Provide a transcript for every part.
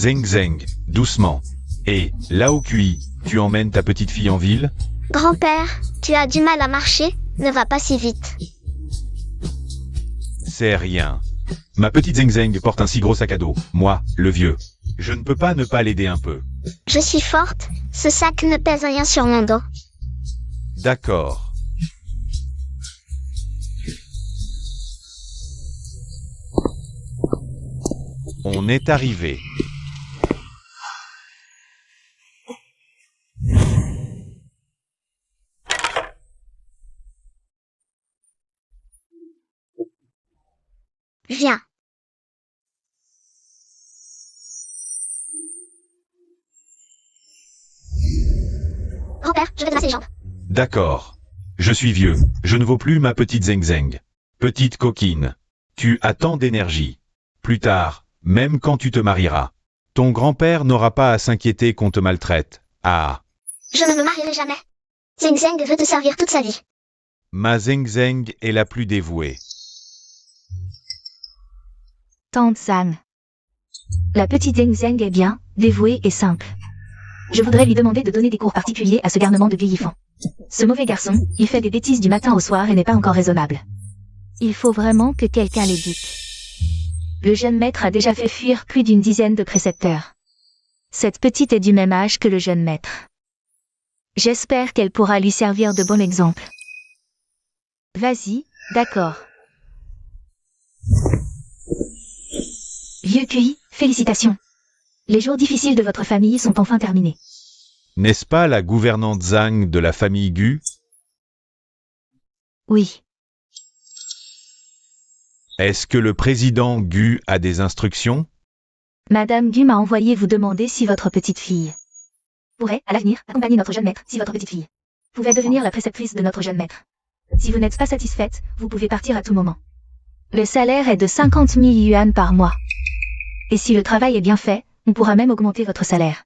Zeng Zeng, doucement. Et, Lao Kui, tu emmènes ta petite fille en ville? Grand-père, tu as du mal à marcher, ne va pas si vite. C'est rien. Ma petite Zeng Zeng porte un si gros sac à dos, moi, le vieux. Je ne peux pas ne pas l'aider un peu. Je suis forte, ce sac ne pèse rien sur mon dos. D'accord. On est arrivé. Viens. Grand-père, je vais te masser les jambes. D'accord. Je suis vieux. Je ne vaux plus ma petite Zeng Zeng. Petite coquine. Tu as tant d'énergie. Plus tard, même quand tu te marieras, ton grand-père n'aura pas à s'inquiéter qu'on te maltraite. Ah. Je ne me marierai jamais. Zeng Zeng veut te servir toute sa vie. Ma Zeng Zeng est la plus dévouée. Tante Zhang. La petite Zeng Zeng est bien, dévouée et simple. Je voudrais lui demander de donner des cours particuliers à ce garnement de Guillifant. Ce mauvais garçon, il fait des bêtises du matin au soir et n'est pas encore raisonnable. Il faut vraiment que quelqu'un l'éduque. Le jeune maître a déjà fait fuir plus d'une dizaine de précepteurs. Cette petite est du même âge que le jeune maître. J'espère qu'elle pourra lui servir de bon exemple. Vas-y, d'accord. Vieux QI, félicitations. Les jours difficiles de votre famille sont enfin terminés. N'est-ce pas la gouvernante Zhang de la famille Gu? Oui. Est-ce que le président Gu a des instructions? Madame Gu m'a envoyé vous demander si votre petite fille pourrait, à l'avenir, accompagner notre jeune maître, si votre petite fille pouvait devenir la préceptrice de notre jeune maître. Si vous n'êtes pas satisfaite, vous pouvez partir à tout moment. Le salaire est de 50 000 yuan par mois. Et si le travail est bien fait, on pourra même augmenter votre salaire.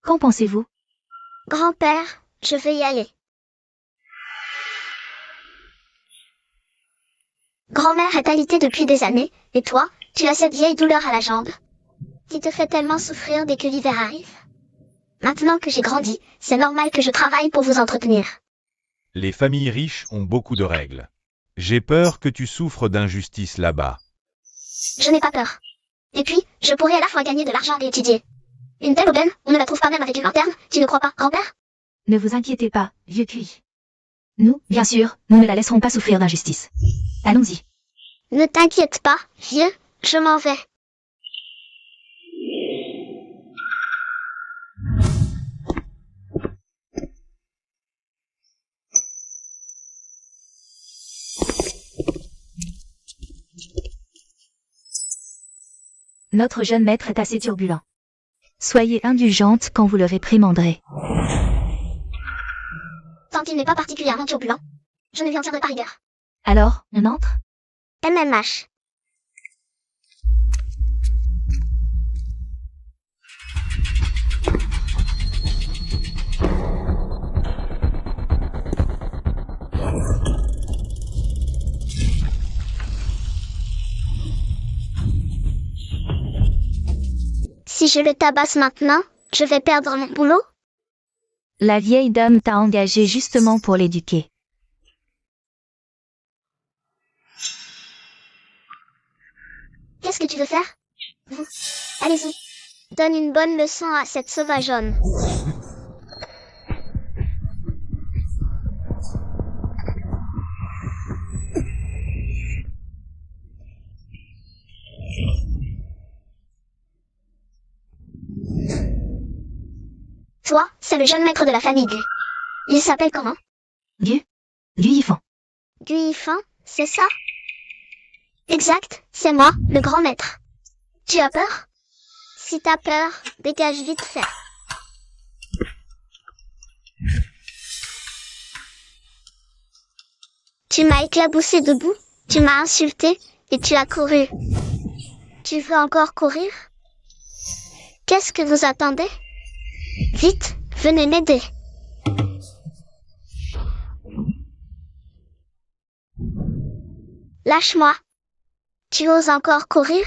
Qu'en pensez-vous? Grand-père, je vais y aller. Grand-mère est alitée depuis des années, et toi, tu as cette vieille douleur à la jambe qui te fait tellement souffrir dès que l'hiver arrive. Maintenant que j'ai grandi, c'est normal que je travaille pour vous entretenir. Les familles riches ont beaucoup de règles. J'ai peur que tu souffres d'injustice là-bas. Je n'ai pas peur. Et puis, je pourrais à la fois gagner de l'argent et étudier. Une telle aubaine, on ne la trouve pas même avec une lanterne, tu ne crois pas, grand-père? Ne vous inquiétez pas, vieux QI. Nous, bien sûr, nous ne la laisserons pas souffrir d'injustice. Allons-y. Ne t'inquiète pas, vieux, je m'en vais. Notre jeune maître est assez turbulent. Soyez indulgente quand vous le réprimanderez. Tant qu'il n'est pas particulièrement turbulent, je ne lui en tiendrai pas rigueur. Alors, on entre? MMH. Si je le tabasse maintenant, je vais perdre mon boulot? La vieille dame t'a engagé justement pour l'éduquer. Qu'est-ce que tu veux faire? Allez-y. Donne une bonne leçon à cette sauvageonne. Toi, c'est le jeune maître de la famille Gu. Il s'appelle comment? Gu Yifan. Gu Yifan, c'est ça? Exact, c'est moi, le grand maître. Tu as peur? Si t'as peur, dégage vite fait. Tu m'as éclaboussé debout, tu m'as insulté, et tu as couru. Tu veux encore courir? Qu'est-ce que vous attendez? Vite, venez m'aider. Lâche-moi. Tu oses encore courir?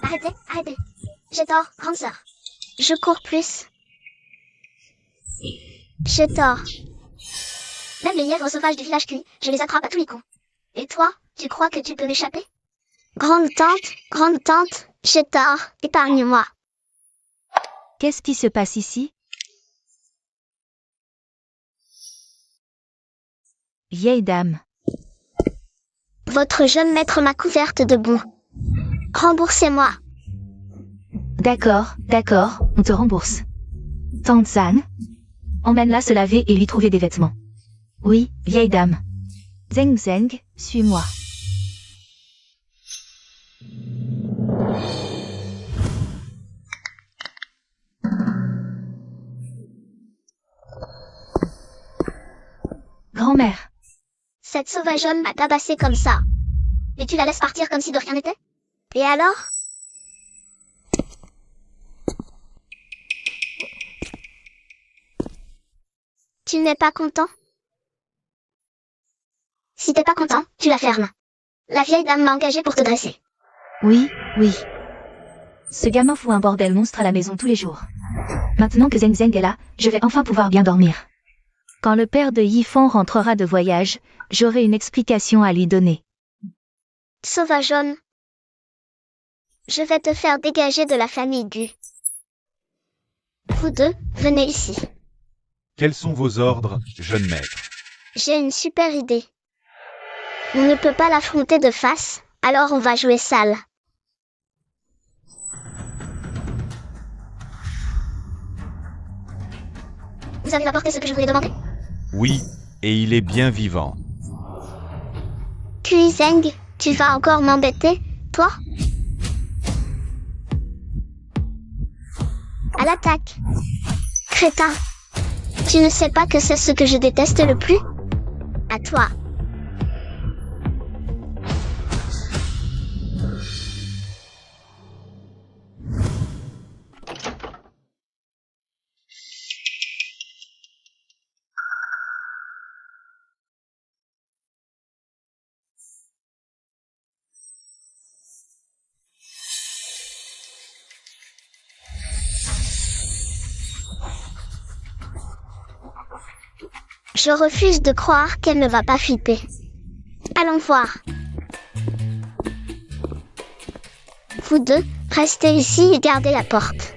Arrêtez, arrêtez. J'ai tort, grande sœur. Je cours plus. J'ai tort. Même les lièvres sauvages du village cuit, je les attrape à tous les coups. Et toi, tu crois que tu peux m'échapper? Grande tante, j'ai tort, épargne-moi. Qu'est-ce qui se passe ici? Vieille dame. Votre jeune maître m'a couverte de boue. Remboursez-moi. D'accord, on te rembourse. Tante San, emmène-la se laver et lui trouver des vêtements. Oui, vieille dame. Zeng Zeng, suis-moi. Grand-mère. Cette sauvageonne m'a tabassé comme ça. Et tu la laisses partir comme si de rien n'était? Et alors? Tu n'es pas content? Si t'es pas content, tu la fermes. La vieille dame m'a engagé pour te dresser. Oui. Ce gamin fout un bordel monstre à la maison tous les jours. Maintenant que Zeng Zeng est là, je vais enfin pouvoir bien dormir. Quand le père de Yifan rentrera de voyage, j'aurai une explication à lui donner. Sauvageonne. Je vais te faire dégager de la famille Gu. Vous deux, venez ici. Quels sont vos ordres, jeune maître? J'ai une super idée. On ne peut pas l'affronter de face, alors on va jouer sale. Vous avez apporté ce que je voulais demander? Oui, et il est bien vivant. Kui Zeng, tu vas encore m'embêter, toi? À l'attaque. Crétin. Tu ne sais pas que c'est ce que je déteste le plus? À toi. Je refuse de croire qu'elle ne va pas flipper. Allons voir. Vous deux, restez ici et gardez la porte.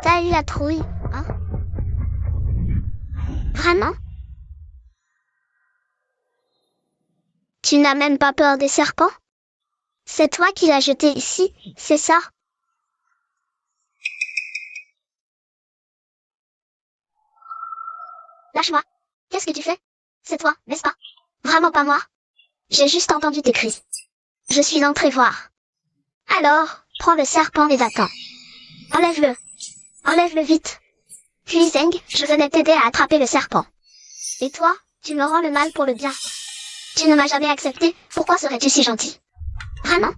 T'as eu la trouille, hein? Vraiment? Tu n'as même pas peur des serpents? C'est toi qui l'as jeté ici, c'est ça? Lâche-moi. Qu'est-ce que tu fais? C'est toi, n'est-ce pas? Vraiment pas moi? J'ai juste entendu tes cris. Je suis entrée voir. Alors, prends le serpent et va-t'en. Enlève-le. Enlève-le vite. Puis Zeng, je venais t'aider à attraper le serpent. Et toi, tu me rends le mal pour le bien. Tu ne m'as jamais accepté, pourquoi serais-tu si gentil? Vraiment?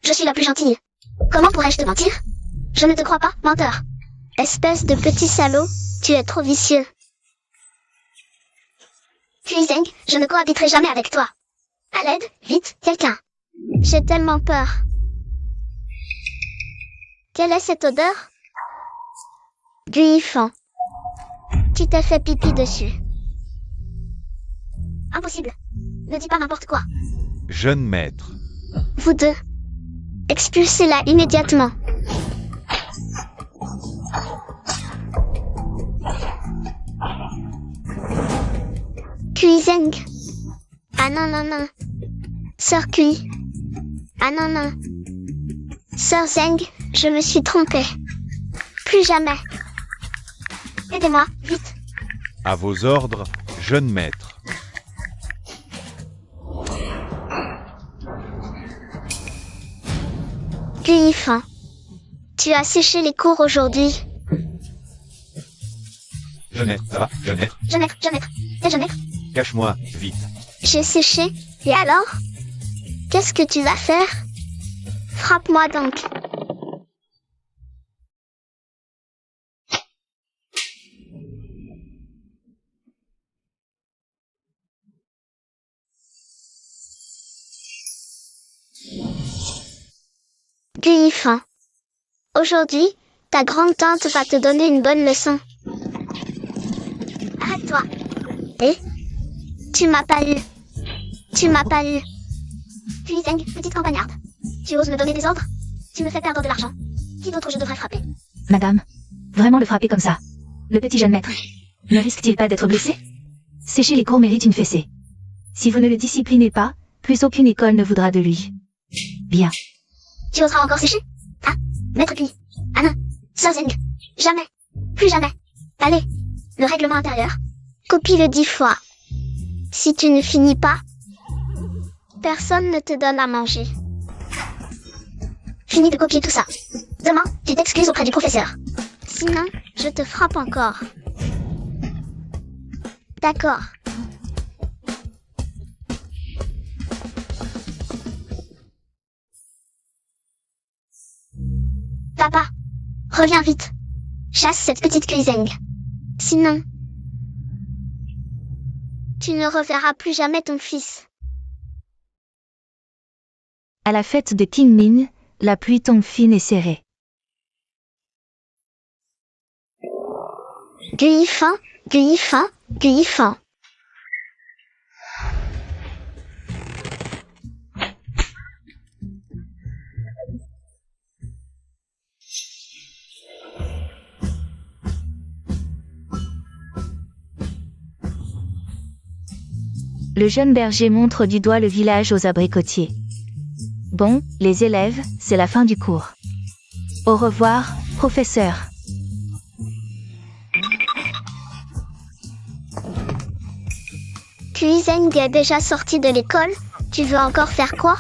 Je suis la plus gentille. Comment pourrais-je te mentir? Je ne te crois pas, menteur. Espèce de petit salaud, tu es trop vicieux. Puis Zeng, je ne cohabiterai jamais avec toi. À l'aide, vite, quelqu'un. J'ai tellement peur. Quelle est cette odeur? Du Yifan. Tu t'es fait pipi dessus. Impossible. Ne dis pas n'importe quoi. Jeune maître. Vous deux. Expulsez-la immédiatement. Kui Zeng. Ah non. Sœur Kui. Ah non. Sœur Zeng, je me suis trompée. Plus jamais. Aidez-moi, vite. À vos ordres, jeune maître. Kui Yifan. Tu as séché les cours aujourd'hui. Jeune maître, ça va, jeune maître? Jeune maître. Quel jeune maître? Cache-moi, vite. J'ai séché. Et alors? Qu'est-ce que tu vas faire? Frappe-moi donc. Guillifin. Aujourd'hui, ta grande-tante va te donner une bonne leçon. Arrête-toi. Et tu m'as pas eu. Tu m'as pas eu. Guizeng, petite campagnarde. Tu oses me donner des ordres? Tu me fais perdre de l'argent. Qui d'autre je devrais frapper? Madame, vraiment le frapper comme ça? Le petit jeune maître ne risque-t-il pas d'être blessé? Sécher les cours mérite une fessée. Si vous ne le disciplinez pas, plus aucune école ne voudra de lui. Bien. Tu oseras encore sécher? Ah, maître Gui. Ah non, Zeng. Jamais. Plus jamais. Allez, le règlement intérieur. Copie-le 10 fois. Si tu ne finis pas, personne ne te donne à manger. Finis de copier tout ça. Demain, tu t'excuses auprès du professeur. Sinon, je te frappe encore. D'accord. Papa, reviens vite. Chasse cette petite Guizeng. Sinon, tu ne reverras plus jamais ton fils. À la fête de King Min, la pluie tombe fine et serrée. Guillifin, Guillifin, Guillifin. Le jeune berger montre du doigt le village aux abricotiers. Bon, les élèves, c'est la fin du cours. Au revoir, professeur. Guizeng est déjà sorti de l'école. Tu veux encore faire quoi?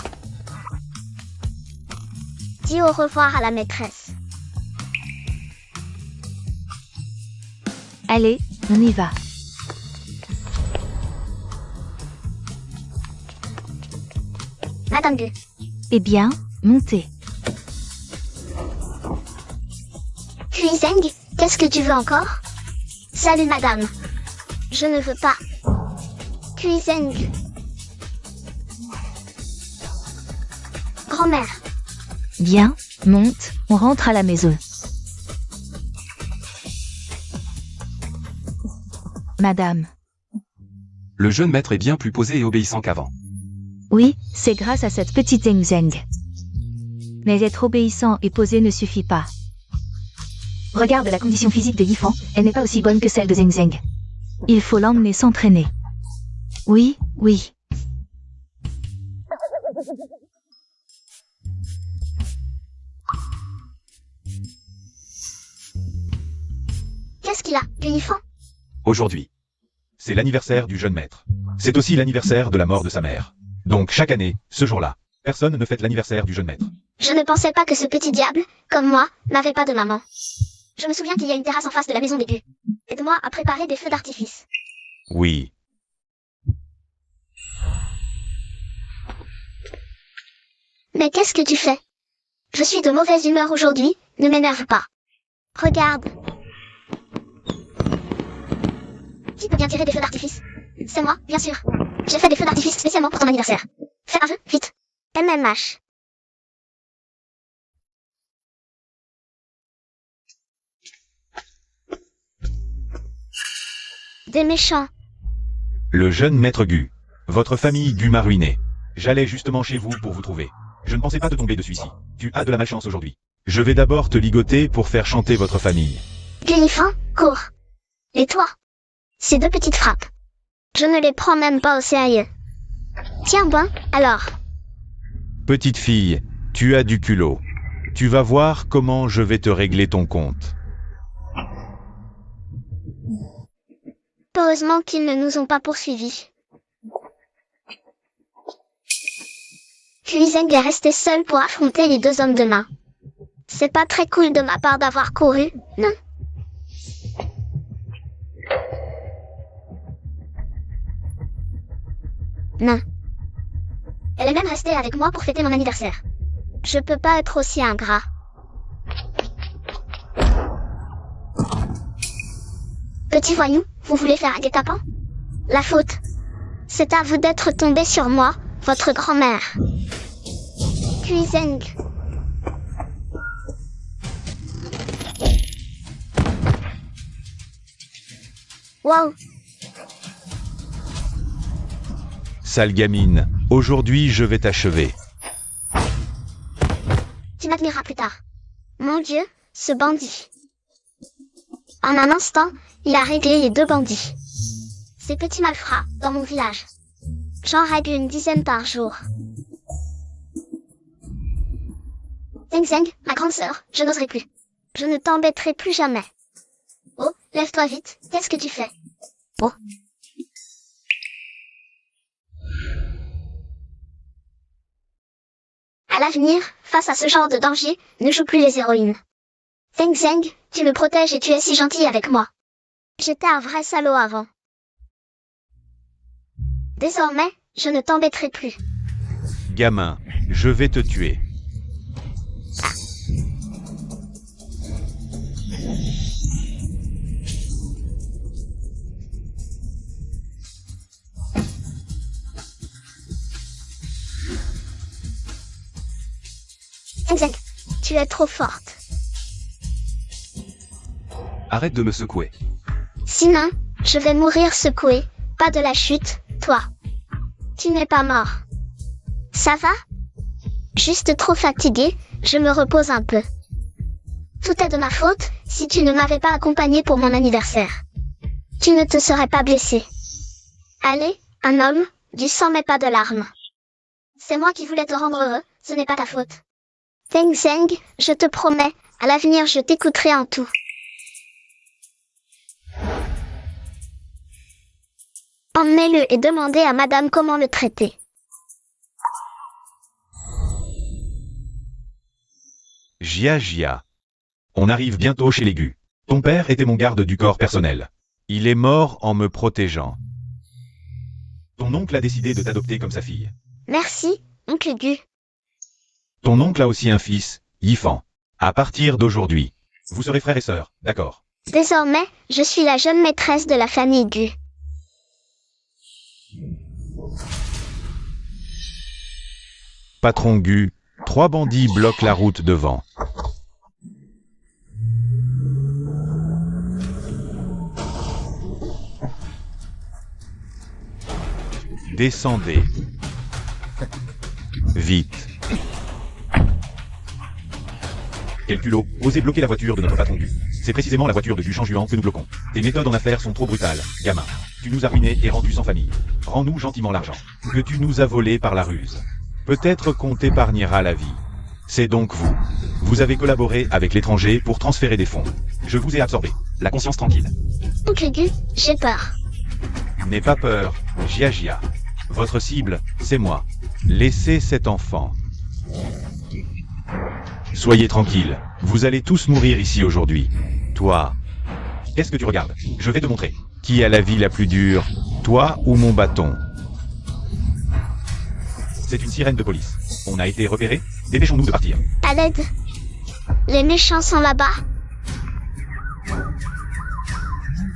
Dis au revoir à la maîtresse. Allez, on y va. Madame Gu. Eh bien, montez. Guizeng, qu'est-ce que tu veux encore? Salut madame. Je ne veux pas. Guizeng. Grand-mère. Bien, monte, on rentre à la maison. Madame. Le jeune maître est bien plus posé et obéissant qu'avant. Oui, c'est grâce à cette petite Zeng. Mais être obéissant et posé ne suffit pas. Regarde la condition physique de Yifan, elle n'est pas aussi bonne que celle de Zeng. Il faut l'emmener s'entraîner. Oui, oui. Qu'est-ce qu'il a, Guillifan? Aujourd'hui, c'est l'anniversaire du jeune maître. C'est aussi l'anniversaire de la mort de sa mère. Donc chaque année, ce jour-là, personne ne fête l'anniversaire du jeune maître. Je ne pensais pas que ce petit diable, comme moi, n'avait pas de maman. Je me souviens qu'il y a une terrasse en face de la maison des Gu. Aide-moi à préparer des feux d'artifice. Oui. Mais qu'est-ce que tu fais? Je suis de mauvaise humeur aujourd'hui, ne m'énerve pas. Regarde. Qui peut bien tirer des feux d'artifice? C'est moi, bien sûr. J'ai fait des feux d'artifice spécialement pour ton anniversaire. Fais un feu, vite. MMH. Des méchants. Le jeune maître Gu. Votre famille Gu m'a ruiné. J'allais justement chez vous pour vous trouver. Je ne pensais pas te tomber de celui-ci. Tu as de la malchance aujourd'hui. Je vais d'abord te ligoter pour faire chanter votre famille. Guillifin, cours. Et toi? Ces deux petites frappes. Je ne les prends même pas au sérieux. Tiens bon, alors. Petite fille, tu as du culot. Tu vas voir comment je vais te régler ton compte. Heureusement qu'ils ne nous ont pas poursuivis. Guizeng est resté seul pour affronter les deux hommes de main. C'est pas très cool de ma part d'avoir couru, non? Non. Elle est même restée avec moi pour fêter mon anniversaire. Je peux pas être aussi ingrat. Petit voyou, vous voulez faire un guet-apens? La faute. C'est à vous d'être tombé sur moi, votre grand-mère. Guizeng. Wow, Sale gamine, aujourd'hui je vais t'achever. tu m'admireras plus tard. Mon Dieu, ce bandit. En un instant, il a réglé les 2 bandits. Ces petits malfrats, dans mon village. J'en règle une 10aine par jour. Zeng Zeng, ma grande sœur, je n'oserai plus. Je ne t'embêterai plus jamais. Oh, lève-toi vite, qu'est-ce que tu fais? Oh. À l'avenir, face à ce genre de danger, ne joue plus les héroïnes. Zeng Zeng, tu me protèges et tu es si gentil avec moi. J'étais un vrai salaud avant. Désormais, je ne t'embêterai plus. Gamin, je vais te tuer. Zeng Zeng, tu es trop forte. Arrête de me secouer. Sinon, je vais mourir secoué, pas de la chute, toi. Tu n'es pas mort. Ça va? Juste trop fatigué, je me repose un peu. Tout est de ma faute, si tu ne m'avais pas accompagné pour mon anniversaire. Tu ne te serais pas blessé. Allez, un homme, du sang mais pas de larmes. C'est moi qui voulais te rendre heureux, ce n'est pas ta faute. Zeng Zeng, je te promets, à l'avenir je t'écouterai en tout. Emmenez-le et demandez à madame comment le traiter. Jia Jia. On arrive bientôt chez l'aigu. Ton père était mon garde du corps personnel. Il est mort en me protégeant. Ton oncle a décidé de t'adopter comme sa fille. Merci, oncle Gu. Ton oncle a aussi un fils, Yifan. À partir d'aujourd'hui, vous serez frères et sœurs, d'accord? Désormais, je suis la jeune maîtresse de la famille Gu. Patron Gu, 3 bandits bloquent la route devant. Descendez. Vite. Quel culot, osez bloquer la voiture de notre patron Gu. C'est précisément la voiture de Gu Shangjuan que nous bloquons. Tes méthodes en affaires sont trop brutales, gamin. Tu nous as ruinés et rendus sans famille. Rends-nous gentiment l'argent que tu nous as volé par la ruse. Peut-être qu'on t'épargnera la vie. C'est donc vous. Vous avez collaboré avec l'étranger pour transférer des fonds. Je vous ai absorbé. La conscience tranquille. Oncle Gu, j'ai peur. N'aie pas peur, Jia Jia. Votre cible, c'est moi. Laissez cet enfant. Soyez tranquille. Vous allez tous mourir ici aujourd'hui. Toi. Qu'est-ce que tu regardes? Je vais te montrer. Qui a la vie la plus dure? Toi ou mon bâton? C'est une sirène de police. On a été repérés. Dépêchons-nous de partir. À l'aide. Les méchants sont là-bas.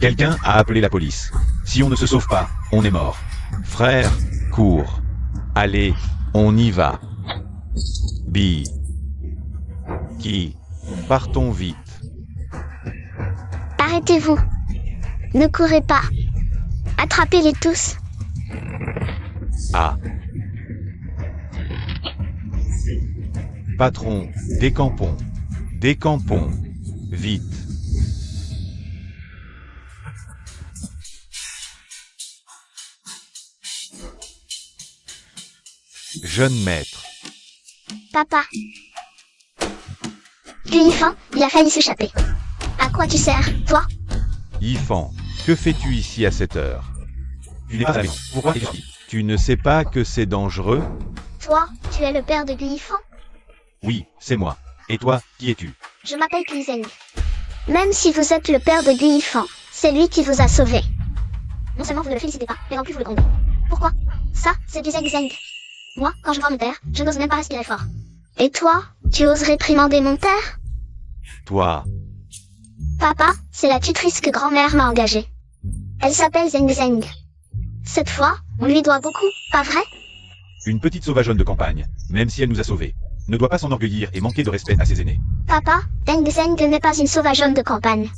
Quelqu'un a appelé la police. Si on ne se sauve pas, on est mort. Frère, cours. Allez, on y va. Bi. Qui. Partons vite. Arrêtez-vous. Ne courez pas. Attrapez-les tous. Ah. Patron, décampons. Décampons. Vite. Jeune maître. Papa. Yifan, il a failli s'échapper. À quoi tu sers, toi? Yifan, que fais-tu ici à cette heure? Tu n'es pas à la maison. Pourquoi es-tu sorti? Tu ne sais pas que c'est dangereux? Toi, tu es le père de Yifan? Oui, c'est moi. Et toi, qui es-tu? Je m'appelle Guizeng. Même si vous êtes le père de Yifan, c'est lui qui vous a sauvé. Non seulement vous ne le félicitez pas, mais en plus vous le grondez. Pourquoi? Ça, c'est du Zeng Zeng. Moi, quand je vois mon père, je n'ose même pas respirer fort. Et toi, tu oses réprimander mon père? Toi. Papa, c'est la tutrice que grand-mère m'a engagée. Elle s'appelle Zeng Zeng. Cette fois, on lui doit beaucoup, pas vrai? Une petite sauvageonne de campagne, même si elle nous a sauvés. ne doit pas s'enorgueillir et manquer de respect à ses aînés. Papa, Deng Zeng n'est pas une sauvageonne de campagne.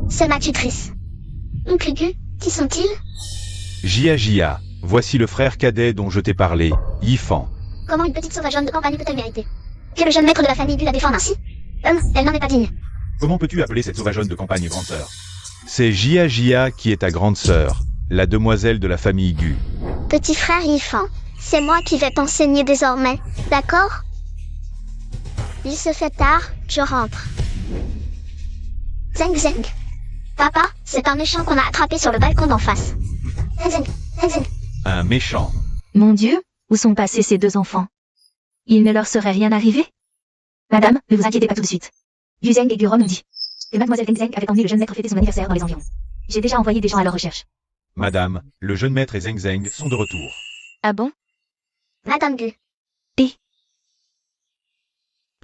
C'est ma tutrice. Oncle Gu, qui sont-ils? Jia, voici le frère cadet dont je t'ai parlé, Yifan. Comment une petite sauvageonne de campagne peut-elle mériter que le jeune maître de la famille Gu la défende ainsi? Elle n'en est pas digne. Comment peux-tu appeler cette sauvageonne de campagne grande sœur? C'est Jia qui est ta grande sœur, la demoiselle de la famille Gu. Petit frère Yifan, c'est moi qui vais t'enseigner désormais, d'accord? Il se fait tard, je rentre. Zeng. Papa, c'est un méchant qu'on a attrapé sur le balcon d'en face. Zeng. Un méchant. Mon Dieu, où sont passés ces deux enfants? Il ne leur serait rien arrivé? Madame, ne vous inquiétez pas tout de suite. Yu Zeng et Guron ont dit que mademoiselle Deng Zeng avait emmené le jeune maître fêter son anniversaire dans les environs. J'ai déjà envoyé des gens à leur recherche. Madame, le jeune maître et Zeng sont de retour. Ah bon? Madame Gu. Et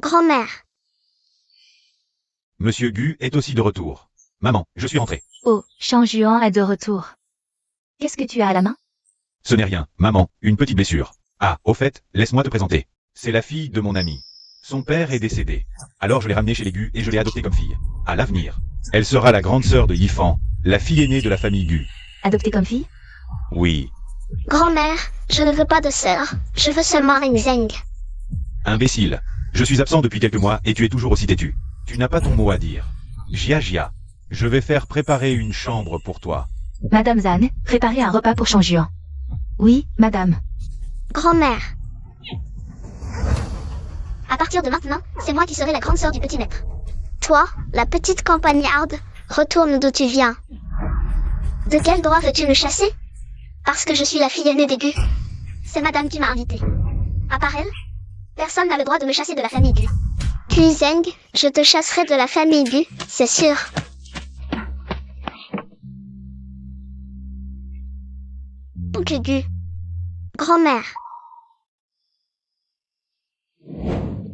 Grand-mère. Monsieur Gu est aussi de retour. Maman, je suis rentré. oh, Shang Juan est de retour. Qu'est-ce que tu as à la main? Ce n'est rien, maman, une petite blessure. Ah, au fait, laisse-moi te présenter. C'est la fille de mon ami. Son père est décédé. Alors je l'ai ramenée chez les Gu et je l'ai adoptée comme fille. À l'avenir. Elle sera la grande sœur de Yifan, la fille aînée de la famille Gu. Adoptée comme fille? Oui. Grand-mère, je ne veux pas de sœur. Je veux seulement Deng Zeng. Imbécile. Je suis absent depuis quelques mois et tu es toujours aussi têtu. Tu n'as pas ton mot à dire. Jia. Je vais faire préparer une chambre pour toi. Madame Zan, préparez un repas pour Shang Juan. Oui, madame. Grand-mère. À partir de maintenant, c'est moi qui serai la grande sœur du petit maître. Toi, la petite campagnarde, retourne d'où tu viens. De quel droit veux-tu me chasser? Parce que je suis la fille aînée des Gu. C'est madame qui m'a invitée. À part elle, personne n'a le droit de me chasser de la famille Gu. Puis Zeng, je te chasserai de la famille Gu, c'est sûr. Oncle Gu. Grand-mère.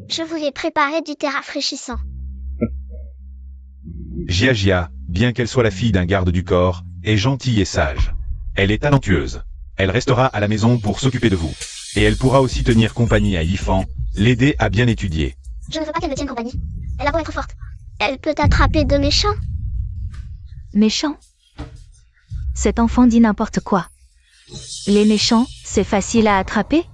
Je vous ai préparé du thé rafraîchissant. Jia, bien qu'elle soit la fille d'un garde du corps, est gentille et sage. Elle est talentueuse. Elle restera à la maison pour s'occuper de vous. Et elle pourra aussi tenir compagnie à Yifan, l'aider à bien étudier. Je ne veux pas qu'elle me tienne compagnie. Elle a beau être forte. Elle peut attraper de méchants. Méchant? Cet enfant dit n'importe quoi. Les méchants, c'est facile à attraper?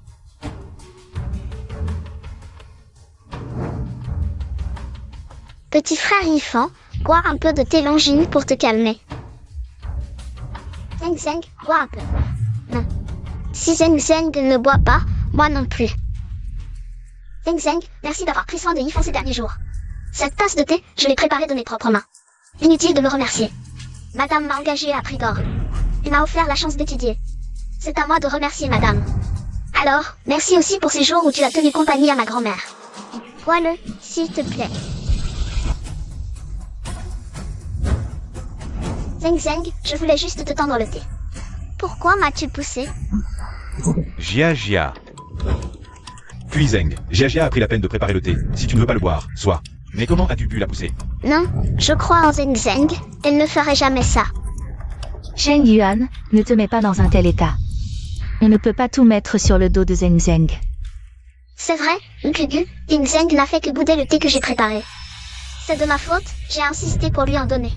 Petit frère Yifan, bois un peu de thé Longines pour te calmer. Zeng, bois un peu. Non. Si Zeng ne boit pas, moi non plus. Zeng, merci d'avoir pris soin de Yifan ces derniers jours. Cette tasse de thé, je l'ai préparée de mes propres mains. Inutile de me remercier. Madame m'a engagée à prix d'or. Elle m'a offert la chance d'étudier. C'est à moi de remercier madame. Alors, merci aussi pour ces jours où tu as tenu compagnie à ma grand-mère. Bois-le, s'il te plaît. Zeng, je voulais juste te tendre le thé. Pourquoi m'as-tu poussé? Jia. Puis Zeng, Jia a pris la peine de préparer le thé. Si tu ne veux pas le boire, soit. Mais comment as-tu pu la pousser? Non, je crois en Zeng. Elle ne ferait jamais ça. Shang Yuan, ne te mets pas dans un tel état. On ne peut pas tout mettre sur le dos de Zeng. C'est vrai, Oncle Gu, Zeng n'a fait que bouder le thé que j'ai préparé. C'est de ma faute, j'ai insisté pour lui en donner.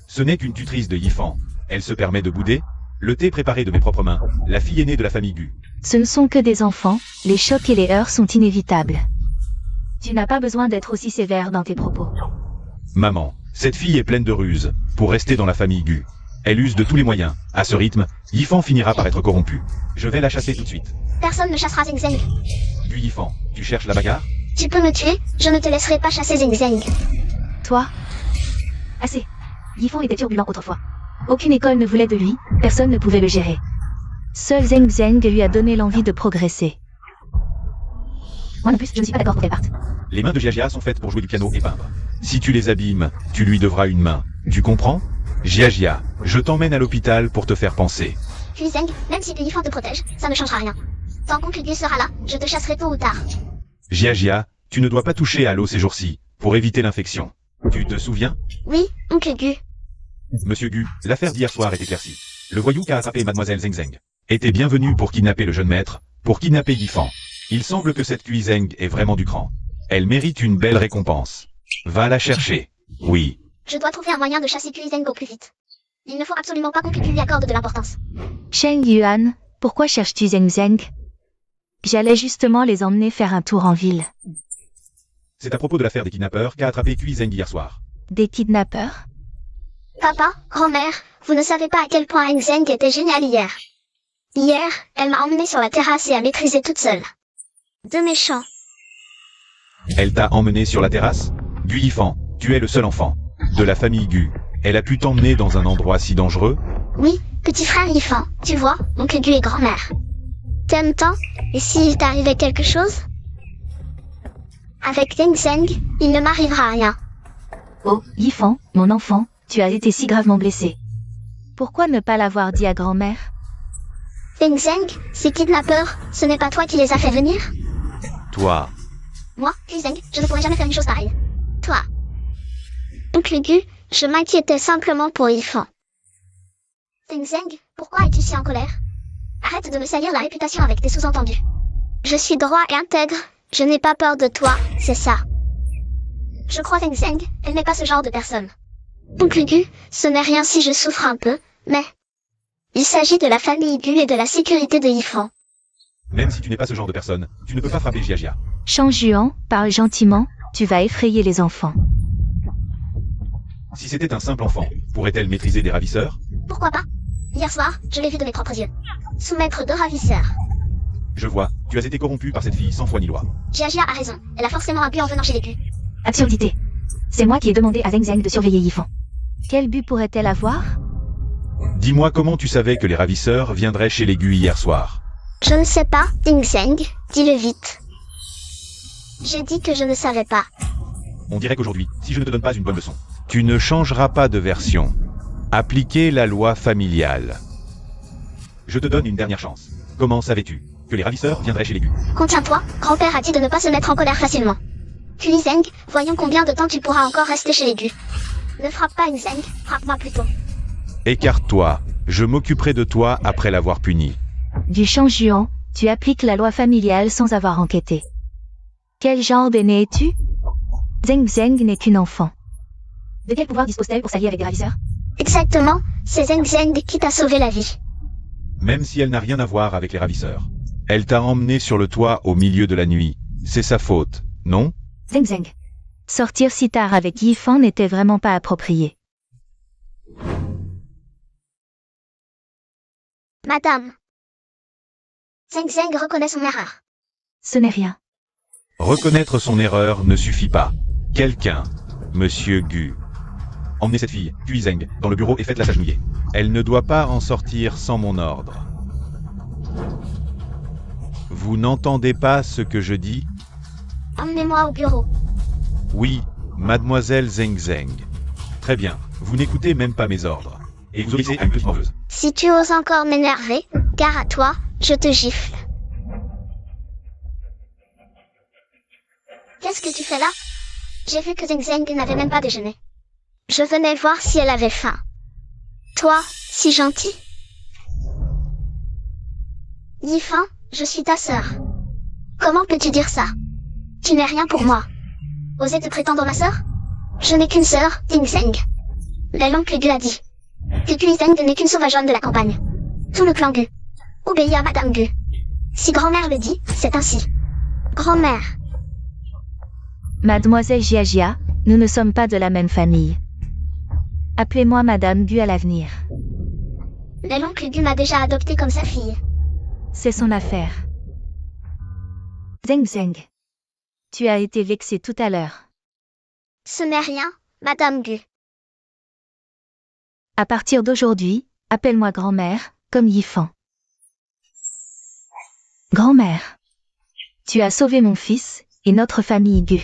Ce n'est qu'une tutrice de Yifan. Elle se permet de bouder. Le thé préparé de mes propres mains, la fille aînée de la famille Gu. Ce ne sont que des enfants, les chocs et les heurts sont inévitables. Tu n'as pas besoin d'être aussi sévère dans tes propos. Maman, cette fille est pleine de ruses, pour rester dans la famille Gu. Elle use de tous les moyens. À ce rythme, Yifan finira par être corrompu. Je vais la chasser tout de suite. Personne ne chassera Zeng. Puis Yifan, tu cherches la bagarre? Tu peux me tuer, je ne te laisserai pas chasser Zeng. Toi? Assez. Yifan était turbulent autrefois. Aucune école ne voulait de lui, personne ne pouvait le gérer. Seul Zeng lui a donné l'envie de progresser. Moi non plus, je ne suis pas d'accord pour qu'elle parte. Les mains de Jia sont faites pour jouer du piano et peindre. Si tu les abîmes, tu lui devras une main. Tu comprends? Jia, je t'emmène à l'hôpital pour te faire penser. Puis Zeng, même si Yifan te protège, ça ne changera rien. Tant qu'Oncle Gu sera là, je te chasserai tôt ou tard. Jia, tu ne dois pas toucher à l'eau ces jours-ci, pour éviter l'infection. Tu te souviens? Oui, Oncle Gu. Monsieur Gu, l'affaire d'hier soir est éclaircie. Le voyou qui a attrapé mademoiselle Zeng était bienvenu pour kidnapper le jeune maître, pour kidnapper Yifan. Il semble que cette Guizeng est vraiment du cran. Elle mérite une belle récompense. Va la chercher. Oui. Je dois trouver un moyen de chasser Guizeng au plus vite. Il ne faut absolument pas qu'on lui accorde de l'importance. Sheng Yuan, pourquoi cherches-tu Zeng Zeng? J'allais justement les emmener faire un tour en ville. C'est à propos de l'affaire des kidnappeurs qu'a attrapé Guizeng hier soir. Des kidnappeurs? Papa, grand-mère, vous ne savez pas à quel point Heng Zeng était géniale hier. Hier, elle m'a emmenée sur la terrasse et a maîtrisé toute seule. Deux méchants. Elle t'a emmené sur la terrasse? Gu Yifan, tu es le seul enfant de la famille Gu. Elle a pu t'emmener dans un endroit si dangereux? Oui, petit frère Yifan, tu vois, oncle Gu et grand-mère. T'aimes tant? Et s'il t'arrivait quelque chose? Avec Heng Zeng, il ne m'arrivera rien. Oh, Yifan, mon enfant, tu as été si gravement blessé. Pourquoi ne pas l'avoir dit à grand-mère? Heng Zeng, ces kidnappeurs, ce n'est pas toi qui les as fait venir? Toi. Moi, Guizeng, je ne pourrais jamais faire une chose pareille. Toi. Oncle Gu, je m'inquiétais simplement pour Yifan. Heng Zeng, pourquoi es-tu si en colère? Arrête de me salir la réputation avec tes sous-entendus. Je suis droit et intègre, je n'ai pas peur de toi, c'est ça. Je crois Heng Zeng, elle n'est pas ce genre de personne. Oncle Gu, ce n'est rien si je souffre un peu, mais... Il s'agit de la famille Gu et de la sécurité de Yifan. Même si tu n'es pas ce genre de personne, tu ne peux pas frapper Jia. Shang Juan, parle gentiment, tu vas effrayer les enfants. Si c'était un simple enfant, pourrait-elle maîtriser des ravisseurs? Pourquoi pas? Hier soir, je l'ai vu de mes propres yeux. Soumettre deux ravisseurs. Je vois, tu as été corrompu par cette fille sans foi ni loi. Jia a raison, elle a forcément un but en venant chez les Gu. Absurdité. C'est moi qui ai demandé à Zeng Zeng de surveiller Yifan. Quel but pourrait-elle avoir? Dis-moi comment tu savais que les ravisseurs viendraient chez les Gu hier soir? Je ne sais pas, Heng Zeng, dis-le vite. J'ai dit que je ne savais pas. On dirait qu'aujourd'hui, si je ne te donne pas une bonne leçon, tu ne changeras pas de version. Appliquez la loi familiale. Je te donne une dernière chance. Comment savais-tu que les ravisseurs viendraient chez les Gu? Contiens-toi, grand-père a dit de ne pas se mettre en colère facilement. Puis Zeng, voyons combien de temps tu pourras encore rester chez les Gu. Ne frappe pas Heng Zeng, frappe-moi plutôt. Écarte-toi, je m'occuperai de toi après l'avoir puni. Du Shang Juan, tu appliques la loi familiale sans avoir enquêté. Quel genre d'aîné es-tu? Zeng Zeng n'est qu'une enfant. De quel pouvoir dispose-t-elle pour s'allier avec des ravisseurs? Exactement, c'est Zeng Zeng qui t'a sauvé la vie. Même si elle n'a rien à voir avec les ravisseurs. Elle t'a emmené sur le toit au milieu de la nuit. C'est sa faute, non? Zeng Zeng. Sortir si tard avec Yifan n'était vraiment pas approprié. Madame. Zeng Zeng reconnaît son erreur. Ce n'est rien. Reconnaître son erreur ne suffit pas. Quelqu'un, Monsieur Gu, emmenez cette fille, Guizeng, dans le bureau et faites-la s'agenouiller. Elle ne doit pas en sortir sans mon ordre. Vous n'entendez pas ce que je dis? Emmenez-moi au bureau. Oui, mademoiselle Zeng Zeng. Très bien, vous n'écoutez même pas mes ordres. Et vous obéissez à une petite morveuse. Si tu oses encore m'énerver, gare à toi, je te gifle. Qu'est-ce que tu fais là? J'ai vu que Zeng Zeng n'avait même pas déjeuné. Je venais voir si elle avait faim. Toi, si gentil. Yifan, je suis ta sœur. Comment peux-tu dire ça? Tu n'es rien pour moi. Oser te prétendre ma sœur? Je n'ai qu'une sœur, Heng Zeng. Mais l'oncle Gu a dit que Guizeng n'est qu'une sauvageonne de la campagne. Tout le clan Gu obéit à Madame Gu. Si grand-mère le dit, c'est ainsi. Grand-mère. Mademoiselle Jia, nous ne sommes pas de la même famille. Appelez-moi Madame Gu à l'avenir. Mais l'oncle Gu m'a déjà adoptée comme sa fille. C'est son affaire. Zeng Zeng. Tu as été vexé tout à l'heure. Ce n'est rien, Madame Gu. À partir d'aujourd'hui, appelle-moi grand-mère, comme Yifan. Grand-mère. Tu as sauvé mon fils, et notre famille Gu.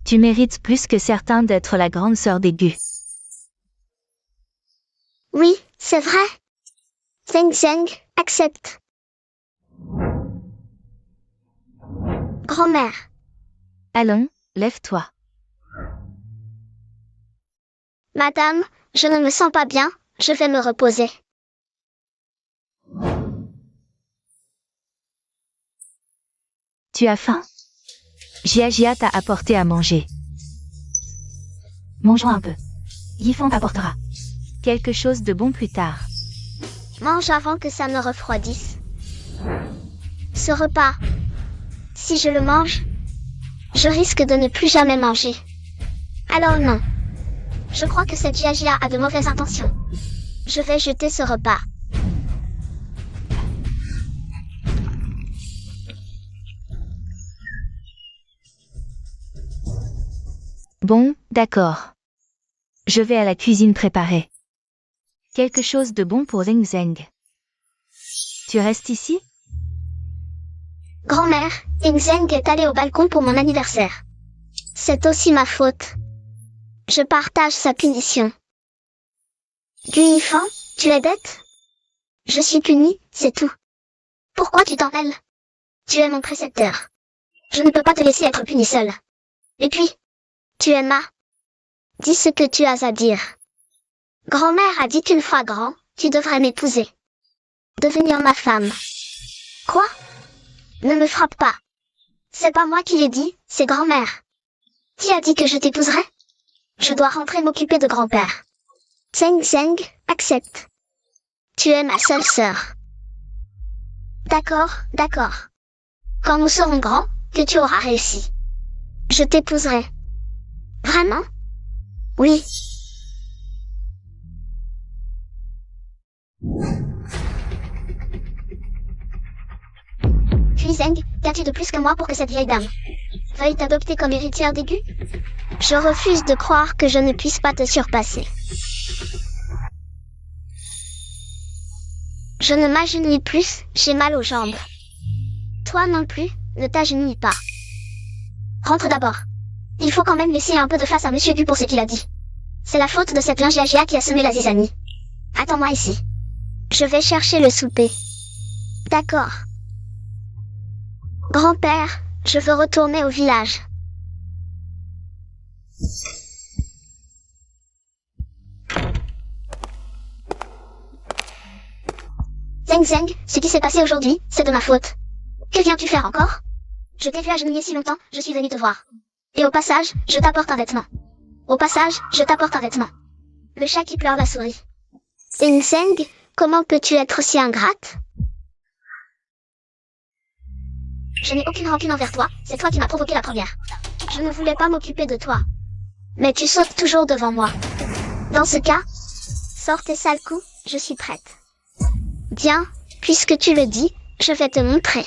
Tu mérites plus que certains d'être la grande sœur des Gu. Oui, c'est vrai. Zeng Zeng, accepte. Grand-mère. Allons, lève-toi. Madame, je ne me sens pas bien, je vais me reposer. Tu as faim? Jia t'a apporté à manger. Mangeons un peu. Yifan t'apportera quelque chose de bon plus tard. Mange avant que ça ne refroidisse. Ce repas, si je le mange, je risque de ne plus jamais manger. Alors non. Je crois que cette Jia a de mauvaises intentions. Je vais jeter ce repas. Bon, d'accord. Je vais à la cuisine préparer quelque chose de bon pour Zeng Zeng. Tu restes ici? Grand-mère, Zeng Zeng est allée au balcon pour mon anniversaire. C'est aussi ma faute. Je partage sa punition. Guilifan, tu es bête? Je suis puni, c'est tout. Pourquoi tu t'en mêles? Tu es mon précepteur. Je ne peux pas te laisser être puni seul. Et puis, tu es ma. Dis ce que tu as à dire. Grand-mère a dit qu'une fois grand, tu devrais m'épouser. Devenir ma femme. Quoi? Ne me frappe pas. C'est pas moi qui l'ai dit, c'est grand-mère. Qui a dit que je t'épouserais? Je dois rentrer m'occuper de grand-père. Zeng Zeng, accepte. Tu es ma seule sœur. D'accord, d'accord. Quand nous serons grands, que tu auras réussi. Je t'épouserai. Vraiment? Oui. Puis Zeng, qu'as-tu de plus que moi pour que cette vieille dame veuille t'adopter comme héritière d'Aigu? Je refuse de croire que je ne puisse pas te surpasser. Je ne m'agenouille plus, j'ai mal aux jambes. Toi non plus, ne t'agenouille pas. Rentre d'abord. Il faut quand même laisser un peu de face à Monsieur Gu pour ce qu'il a dit. C'est la faute de cette Jia qui a semé la zizanie. Attends-moi ici. Je vais chercher le souper. D'accord. Grand-père, je veux retourner au village. Zeng Zeng, ce qui s'est passé aujourd'hui, c'est de ma faute. Que viens-tu faire encore? Je t'ai vu agenouiller si longtemps, je suis venue te voir. Et au passage, je t'apporte un vêtement. Au passage, je t'apporte un vêtement. Le chat qui pleure la souris. Zeng Zeng, comment peux-tu être si ingrate? Je n'ai aucune rancune envers toi, c'est toi qui m'as provoqué la première. Je ne voulais pas m'occuper de toi. Mais tu sautes toujours devant moi. Dans ce cas, sors tes sales coups, je suis prête. Bien, puisque tu le dis, je vais te montrer.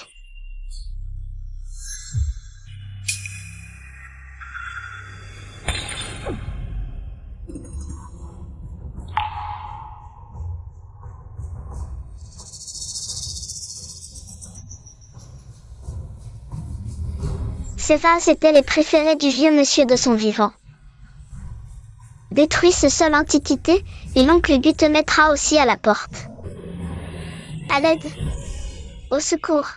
Ces vases étaient les préférés du vieux monsieur de son vivant. Détruis ce seul antiquité, et l'oncle Gu te mettra aussi à la porte. À l'aide. Au secours.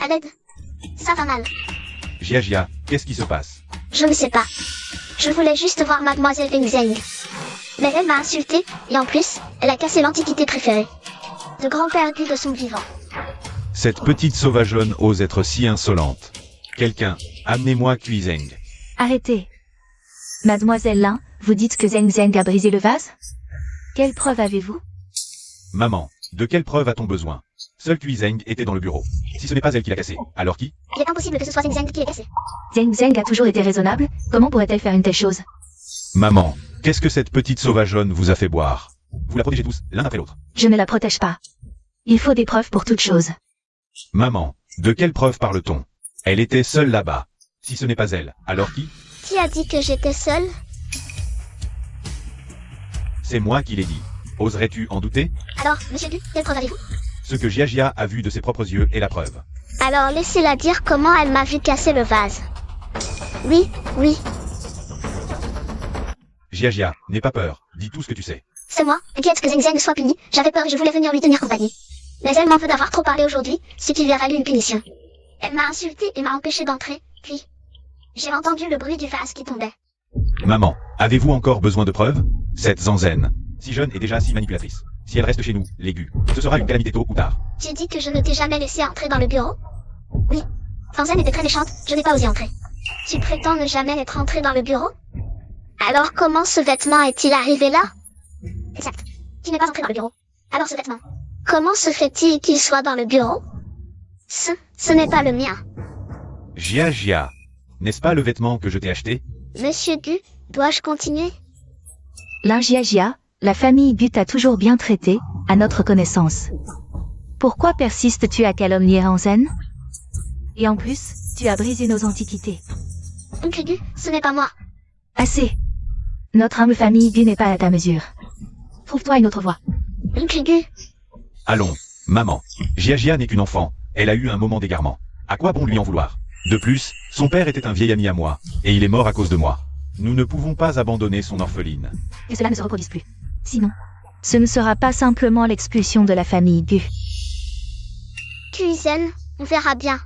À l'aide. Ça va mal. Jia, qu'est-ce qui se passe? Je ne sais pas. Je voulais juste voir mademoiselle Zeng Zeng. Mais elle m'a insulté, et en plus, elle a cassé l'antiquité préférée de grand-père Gu de son vivant. Cette petite sauvageonne ose être si insolente. Quelqu'un, amenez-moi Zeng. Arrêtez. Mademoiselle Lin, vous dites que Zeng Zeng a brisé le vase? Quelle preuve avez-vous? Maman, de quelle preuve a-t-on besoin? Seule Zeng était dans le bureau. Si ce n'est pas elle qui l'a cassé, alors qui? Il est impossible que ce soit Zeng Zeng qui l'ait cassé. Zeng Zeng a toujours été raisonnable, comment pourrait-elle faire une telle chose? Maman, qu'est-ce que cette petite sauvageonne vous a fait boire? Vous la protégez tous, l'un après l'autre. Je ne la protège pas. Il faut des preuves pour toute chose. Maman, de quelle preuve parle-t-on? Elle était seule là-bas. Si ce n'est pas elle, alors qui? Qui a dit que j'étais seule? C'est moi qui l'ai dit. Oserais-tu en douter? Alors, monsieur Gu, quelle preuve avez-vous? Ce que Jia a vu de ses propres yeux est la preuve. Alors laissez-la dire comment elle m'a vu casser le vase. Oui, oui, Jia, n'aie pas peur, dis tout ce que tu sais. c'est moi, inquiète que Zeng Zeng soit puni, j'avais peur et je voulais venir lui tenir compagnie. Mais elle m'en veut d'avoir trop parlé aujourd'hui, ce qui lui a valu une punition. Elle m'a insulté et m'a empêché d'entrer, puis... j'ai entendu le bruit du vase qui tombait. Maman, avez-vous encore besoin de preuves? Cette Zanzen. Si jeune et déjà si manipulatrice. Si elle reste chez nous, les Gu, ce sera une calamité tôt ou tard. Tu dis que je ne t'ai jamais laissé entrer dans le bureau? Oui. Fanzen était très méchante, je n'ai pas osé entrer. Tu prétends ne jamais être entré dans le bureau? Alors comment ce vêtement est-il arrivé là? Exact. Tu n'es pas entré dans le bureau. Alors ce vêtement. Comment se fait-il qu'il soit dans le bureau? Ce n'est pas le mien. Jia, n'est-ce pas le vêtement que je t'ai acheté? Monsieur Gu, dois-je continuer? Lingiagia, la famille Gu t'a toujours bien traité, à notre connaissance. Pourquoi persistes-tu à calomnier Hansen? Et en plus, tu as brisé nos antiquités. Oncle Gu, ce n'est pas moi. Assez. Notre humble famille Gu n'est pas à ta mesure. Trouve-toi une autre voie. Oncle Gu, Allons, maman. Jia n'est qu'une enfant, elle a eu un moment d'égarement. À quoi bon lui en vouloir? De plus, son père était un vieil ami à moi, et il est mort à cause de moi. Nous ne pouvons pas abandonner son orpheline. Que cela ne se reproduise plus. Sinon, ce ne sera pas simplement l'expulsion de la famille Gu. Kuizen, on verra bien.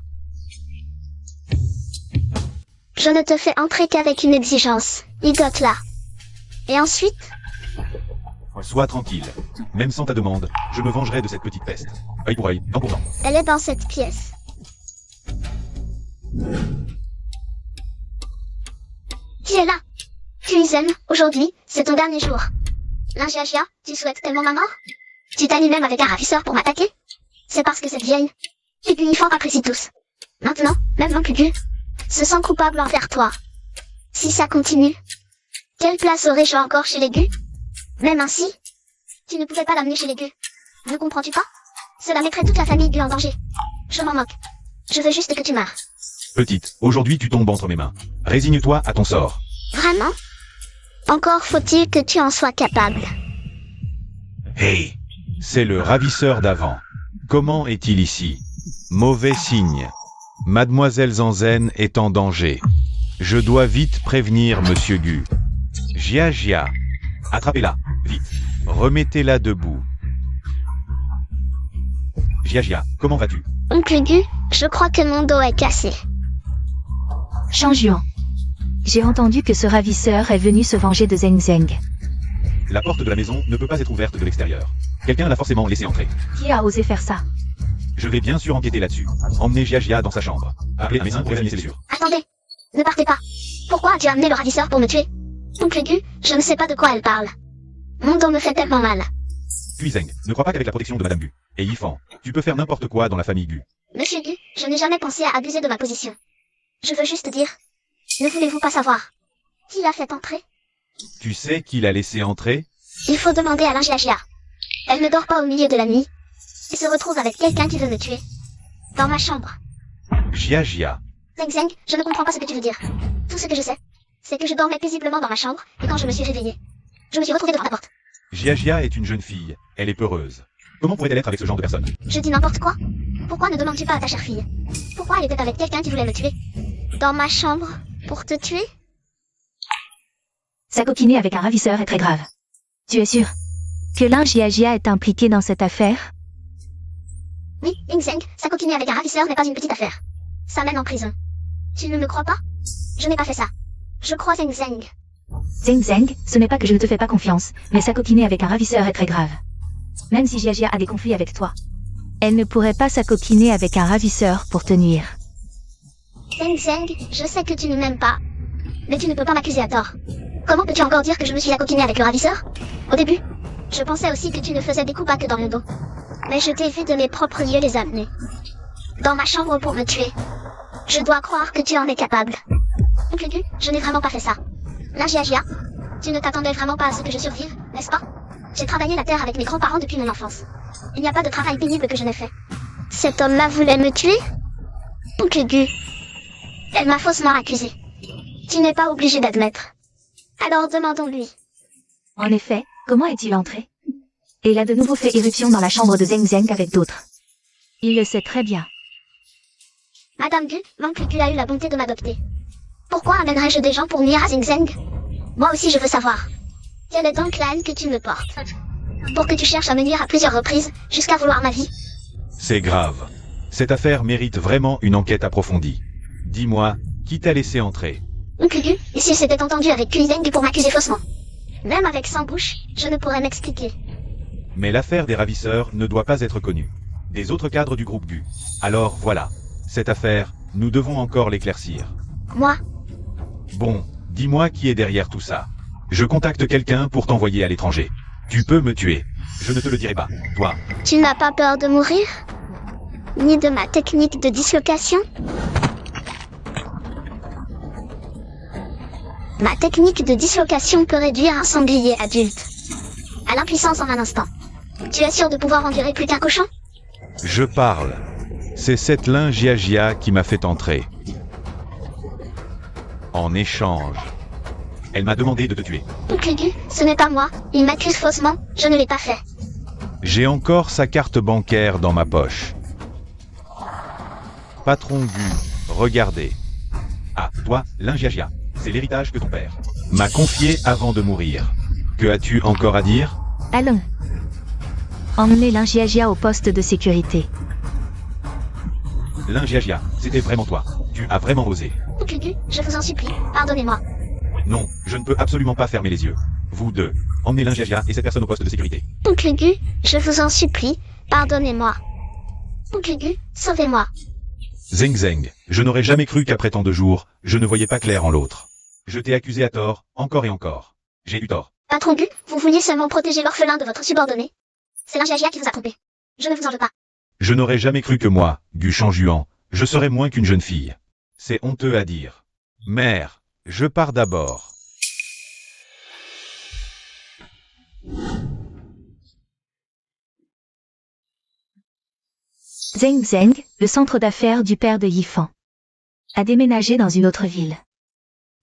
Je ne te fais entrer qu'avec une exigence. Igote là. Et ensuite? Sois tranquille. Même sans ta demande, je me vengerai de cette petite peste. Œil pour œil, dent pour dent. Elle est dans cette pièce. Qui est là? Kuizen, aujourd'hui, c'est ton dernier jour. Lingiagia, tu souhaites tellement ma mort? Tu t'allies même avec un ravisseur pour m'attaquer? C'est parce que cette vieille et Guilifant apprécie tous. Maintenant, même l'oncle Gu se sent coupable envers toi. Si ça continue, quelle place aurais-je encore chez les Gu? Même ainsi, tu ne pouvais pas l'amener chez les Gu. Ne comprends-tu pas? Cela mettrait toute la famille Gu en danger. Je m'en moque. Je veux juste que tu meurs. Petite, aujourd'hui tu tombes entre mes mains. Résigne-toi à ton sort. Vraiment? Encore faut-il que tu en sois capable. Hey! C'est le ravisseur d'avant. Comment est-il ici? Mauvais signe. Mademoiselle Zanzen est en danger. Je dois vite prévenir Monsieur Gu. Jia. Attrapez-la, vite. Remettez-la debout. Jia, comment vas-tu? Oncle Gu, je crois que mon dos est cassé. Changyuan. J'ai entendu que ce ravisseur est venu se venger de Zeng Zeng. La porte de la maison ne peut pas être ouverte de l'extérieur. Quelqu'un l'a forcément laissé entrer. Qui a osé faire ça? Je vais bien sûr enquêter là-dessus. Emmenez Jia dans sa chambre. Appelez un médecin pour examiner ses blessures. Attendez, ne partez pas. Pourquoi as-tu amené le ravisseur pour me tuer? Oncle Gu, je ne sais pas de quoi elle parle. Mon dos me fait tellement mal. Kuizeng, ne crois pas qu'avec la protection de Madame Gu et Yifan, tu peux faire n'importe quoi dans la famille Gu. Monsieur Gu, je n'ai jamais pensé à abuser de ma position. Je veux juste dire, ne voulez-vous pas savoir qui l'a fait entrer? Tu sais qui l'a laissé entrer? Il faut demander à Lingiagia. Elle ne dort pas au milieu de la nuit et se retrouve avec quelqu'un qui veut me tuer. Dans ma chambre. Jia. Zeng Zeng, je ne comprends pas ce que tu veux dire. Tout ce que je sais, c'est que je dormais paisiblement dans ma chambre et quand je me suis réveillée, je me suis retrouvée devant la porte. Jia est une jeune fille. Elle est peureuse. Comment pourrait-elle être avec ce genre de personne? Je dis n'importe quoi. Pourquoi ne demandes-tu pas à ta chère fille? Pourquoi elle était avec quelqu'un qui voulait me tuer? Dans ma chambre? Pour te tuer? S'acoquiner avec un ravisseur est très grave. Tu es sûr que Lingiagia est impliqué dans cette affaire? Oui, Ling Zeng, s'acoquiner avec un ravisseur n'est pas une petite affaire. Ça mène en prison. Tu ne me crois pas? Je n'ai pas fait ça. Je crois Zeng Zeng. Zeng Zeng, ce n'est pas que je ne te fais pas confiance, mais s'acoquiner avec un ravisseur est très grave. Même si Jia a des conflits avec toi, elle ne pourrait pas s'acoquiner avec un ravisseur pour te nuire. Zeng Zeng, je sais que tu ne m'aimes pas. Mais tu ne peux pas m'accuser à tort. Comment peux-tu encore dire que je me suis accoquinée avec le ravisseur? Au début, je pensais aussi que tu ne faisais des coups pas que dans le dos. Mais je t'ai vu de mes propres yeux les amener. Dans ma chambre pour me tuer. Je dois croire que tu en es capable. Oncle Gu, je n'ai vraiment pas fait ça. Lingiagia, tu ne t'attendais vraiment pas à ce que je survive, n'est-ce pas? J'ai travaillé la terre avec mes grands-parents depuis mon enfance. Il n'y a pas de travail pénible que je n'ai fait. Cet homme-là voulait me tuer? Oncle Gu, elle m'a faussement accusé. Tu n'es pas obligé d'admettre. Alors demandons-lui. En effet, comment est-il entré? Et il a de nouveau fait irruption dans la chambre de Zeng Zeng avec d'autres. Il le sait très bien. Madame Gu, l'oncle Gu a eu la bonté de m'adopter. Pourquoi amènerais-je des gens pour nuire à Zeng Zeng? Moi aussi je veux savoir. Quelle est donc la haine que tu me portes? Pour que tu cherches à me nuire à plusieurs reprises, jusqu'à vouloir ma vie. C'est grave. Cette affaire mérite vraiment une enquête approfondie. Dis-moi, qui t'a laissé entrer? Oncle Gu, et s'il s'était entendu avec Kuizeng pour m'accuser faussement? Même avec 100 bouches, je ne pourrais m'expliquer. Mais l'affaire des ravisseurs ne doit pas être connue des autres cadres du groupe GU. Alors voilà, cette affaire, nous devons encore l'éclaircir. Moi, Bon, dis-moi qui est derrière tout ça. Je contacte quelqu'un pour t'envoyer à l'étranger. Tu peux me tuer. Je ne te le dirai pas. Toi, tu n'as pas peur de mourir? Ni de ma technique de dislocation? Ma technique de dislocation peut réduire un sanglier adulte à l'impuissance en un instant. Tu es sûr de pouvoir endurer plus qu'un cochon? je parle. C'est cette lingiagia qui m'a fait entrer. En échange, elle m'a demandé de te tuer. Oncle Gu, ce n'est pas moi. Il m'accuse faussement. Je ne l'ai pas fait. J'ai encore sa carte bancaire dans ma poche. Patron GU, regardez. Ah, toi, lingiagia, c'est l'héritage que ton père m'a confié avant de mourir. Que as-tu encore à dire? Allons. Emmenez Lingiagia au poste de sécurité. Lingiagia, c'était vraiment toi. Tu as vraiment osé. Oncle Gu, je vous en supplie, pardonnez-moi. Non, je ne peux absolument pas fermer les yeux. Vous deux, emmenez Lingiagia et cette personne au poste de sécurité. Oncle Gu, je vous en supplie, pardonnez-moi. Oncle Gu, sauvez-moi. Zeng Zeng, je n'aurais jamais cru qu'après tant de jours, je ne voyais pas clair en l'autre. Je t'ai accusé à tort, encore et encore. J'ai eu tort. Patron Gu, vous vouliez seulement protéger l'orphelin de votre subordonné. C'est Lingiagia qui vous a trompé. Je ne vous en veux pas. Je n'aurais jamais cru que moi, Gu Shangjuan, je serais moins qu'une jeune fille. C'est honteux à dire. Mère, je pars d'abord. Zeng Zeng, le centre d'affaires du père de Yifan, a déménagé dans une autre ville.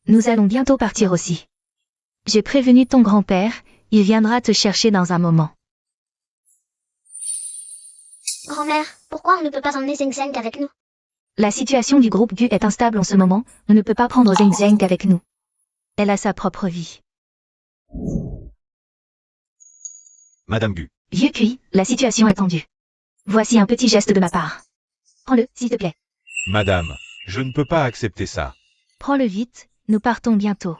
Nous allons bientôt partir aussi. J'ai prévenu ton grand-père, il viendra te chercher dans un moment. Grand-mère, pourquoi on ne peut pas emmener Zeng Zeng avec nous? La situation du groupe GU est instable en ce moment, on ne peut pas prendre Zeng Zeng avec nous. Elle a sa propre vie. Madame Gu, Vieux Cui, la situation est tendue. Voici un petit geste de ma part. Prends-le, s'il te plaît. Madame, je ne peux pas accepter ça. Prends-le vite, nous partons bientôt.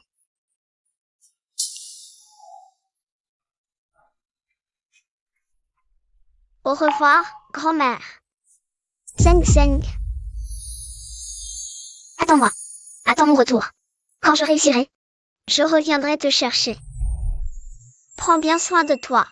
Au revoir, grand-mère. Zeng Zeng. Attends-moi. Attends mon retour. Quand je réussirai, je reviendrai te chercher. Prends bien soin de toi.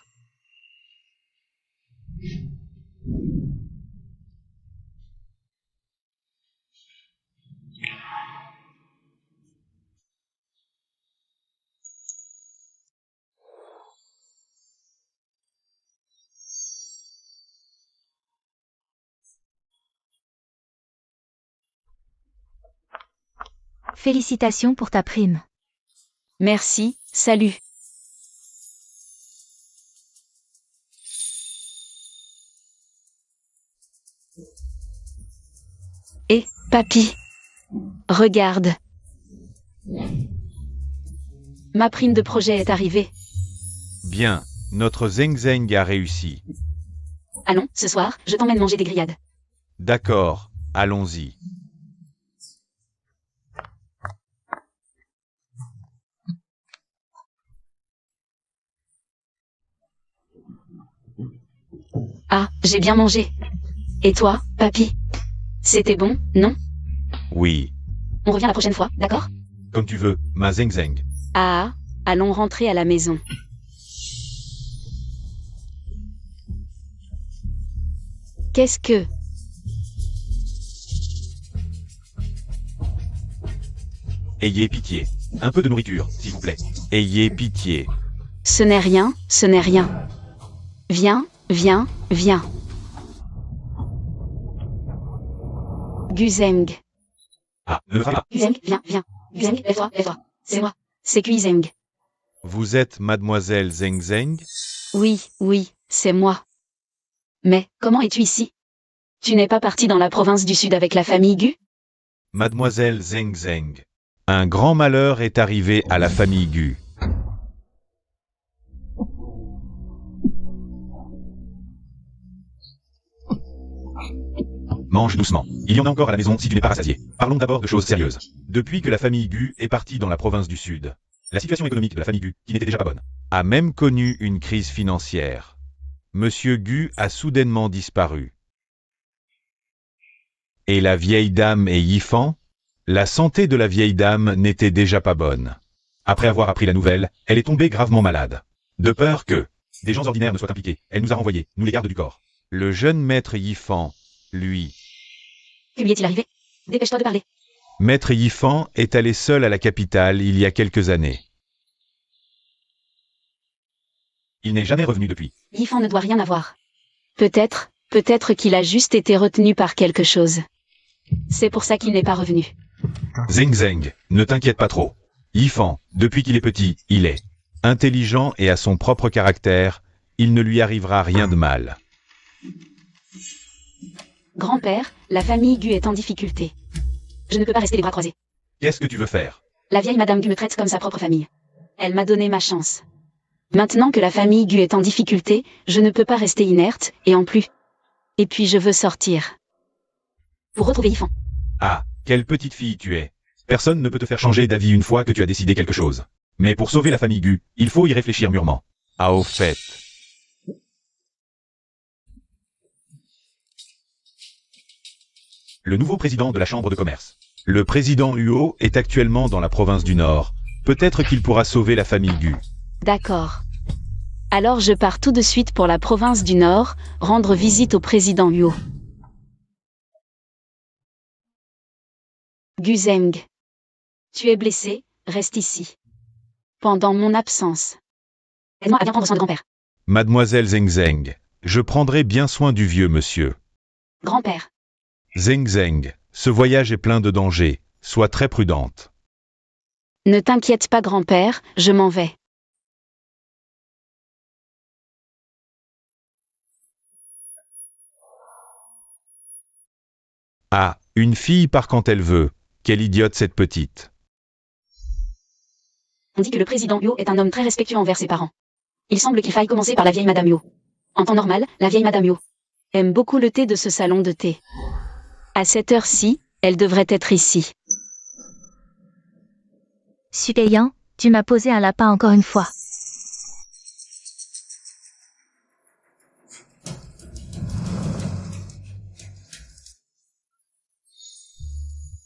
Félicitations pour ta prime. Merci, salut. Et, papy, regarde. Ma prime de projet est arrivée. Bien, notre Zeng Zeng a réussi. Allons, ce soir, je t'emmène manger des grillades. D'accord, allons-y. Ah, j'ai bien mangé. Et toi, papy? C'était bon, non? Oui, On revient la prochaine fois, d'accord? comme tu veux, ma Zeng Zeng. Ah, allons rentrer à la maison. Qu'est-ce que... Ayez pitié. Un peu de nourriture, s'il vous plaît. Ayez pitié. Ce n'est rien, ce n'est rien. Viens, viens, viens. Guzeng. Ah, ne va pas. Guzeng, viens, viens. Guzeng, lève-toi, lève-toi. C'est moi. C'est Guzeng. Vous êtes mademoiselle Zeng Zeng? Oui, oui, c'est moi. Mais, comment es-tu ici? Tu n'es pas parti dans la province du Sud avec la famille Gu? Mademoiselle Zeng Zeng. Un grand malheur est arrivé à la famille Gu. Mange doucement. Il y en a encore à la maison si tu n'es pas rassasié. Parlons d'abord de choses sérieuses. Depuis que la famille Gu est partie dans la province du Sud, La situation économique de la famille Gu, qui n'était déjà pas bonne, a même connu une crise financière. Monsieur Gu a soudainement disparu. Et la vieille dame et Yifan? La santé de la vieille dame n'était déjà pas bonne. Après avoir appris la nouvelle, elle est tombée gravement malade. De peur que des gens ordinaires ne soient impliqués, elle nous a renvoyés, nous les gardes du corps. Le jeune maître Yifan, lui. Que lui est-il arrivé? Dépêche-toi de parler. Maître Yifan est allé seul à la capitale il y a quelques années. Il n'est jamais revenu depuis. Yifan ne doit rien avoir. Peut-être qu'il a juste été retenu par quelque chose. C'est pour ça qu'il n'est pas revenu. Zeng Zeng, ne t'inquiète pas trop. Yifan, depuis qu'il est petit, il est intelligent et a son propre caractère, il ne lui arrivera rien de mal. Grand-père, la famille Gu est en difficulté. Je ne peux pas rester les bras croisés. Qu'est-ce que tu veux faire? La vieille Madame Gu me traite comme sa propre famille. Elle m'a donné ma chance. Maintenant que la famille Gu est en difficulté, je ne peux pas rester inerte, et en plus. Et puis je veux sortir. Pour retrouver Yifan. Ah, quelle petite fille tu es. Personne ne peut te faire changer d'avis une fois que tu as décidé quelque chose. Mais pour sauver la famille Gu, il faut y réfléchir mûrement. Ah au fait. Le nouveau président de la Chambre de commerce. Le président Huo est actuellement dans la province du Nord. Peut-être qu'il pourra sauver la famille Gu. D'accord. Alors je pars tout de suite pour la province du Nord, rendre visite au président Huo. Gu Zeng. Tu es blessé, reste ici. Pendant mon absence. Aide-moi à bien prendre soin de grand-père. Mademoiselle Zeng Zeng, je prendrai bien soin du vieux monsieur. Grand-père. Zeng Zeng, ce voyage est plein de dangers, sois très prudente. Ne t'inquiète pas grand-père, je m'en vais. Ah, une fille part quand elle veut. Quelle idiote cette petite. On dit que le président Huo est un homme très respectueux envers ses parents. Il semble qu'il faille commencer par la vieille Madame Huo. En temps normal, la vieille Madame Huo aime beaucoup le thé de ce salon de thé. À cette heure-ci, elle devrait être ici. Suppléant, tu m'as posé un lapin encore une fois.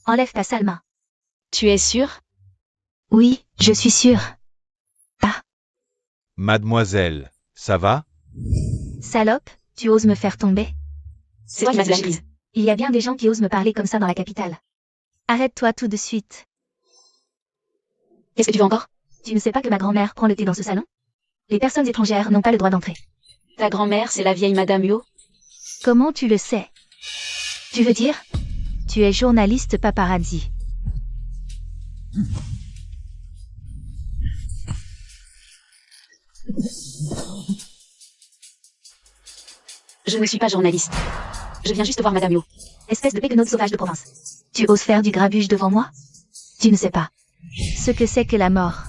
Enlève ta sale main. Tu es sûre? Oui, je suis sûre. Ah, Mademoiselle, ça va? salope, tu oses me faire tomber? C'est toi qui m'as lâché prise. Il y a bien des gens qui osent me parler comme ça dans la capitale. Arrête-toi tout de suite. Qu'est-ce que tu veux encore? Tu ne sais pas que ma grand-mère prend le thé dans ce salon? Les personnes étrangères n'ont pas le droit d'entrer. Ta grand-mère, c'est la vieille Madame Huo? Comment tu le sais? Tu veux dire? Tu es journaliste paparazzi. Je ne suis pas journaliste. Je viens juste voir Madame Huo. Espèce de péquenote sauvage de province. Tu oses faire du grabuge devant moi? Tu ne sais pas ce que c'est que la mort.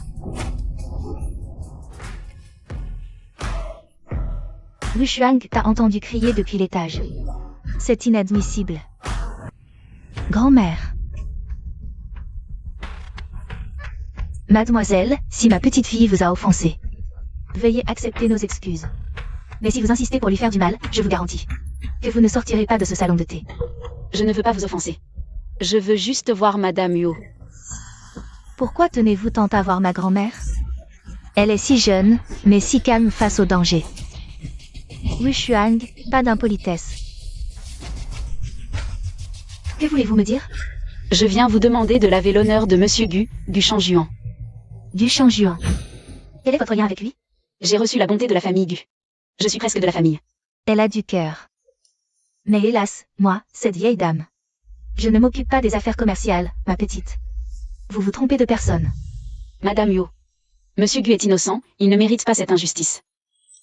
Wu Shuang t'a entendu crier depuis l'étage. C'est inadmissible. Grand-mère. Mademoiselle, si ma petite fille vous a offensé, veuillez accepter nos excuses. Mais si vous insistez pour lui faire du mal, je vous garantis que vous ne sortirez pas de ce salon de thé. Je ne veux pas vous offenser. Je veux juste voir Madame Huo. Pourquoi tenez-vous tant à voir ma grand-mère? Elle est si jeune, mais si calme face au danger. Wu Shuang, pas d'impolitesse. Que voulez-vous me dire? Je viens vous demander de laver l'honneur de Monsieur Gu, du Shangjuan. Du Shangjuan. Quel est votre lien avec lui? J'ai reçu la bonté de la famille Gu. Je suis presque de la famille. Elle a du cœur. Mais hélas, moi, cette vieille dame. Je ne m'occupe pas des affaires commerciales, ma petite. Vous vous trompez de personne. Madame Huo. Monsieur Gu est innocent, il ne mérite pas cette injustice.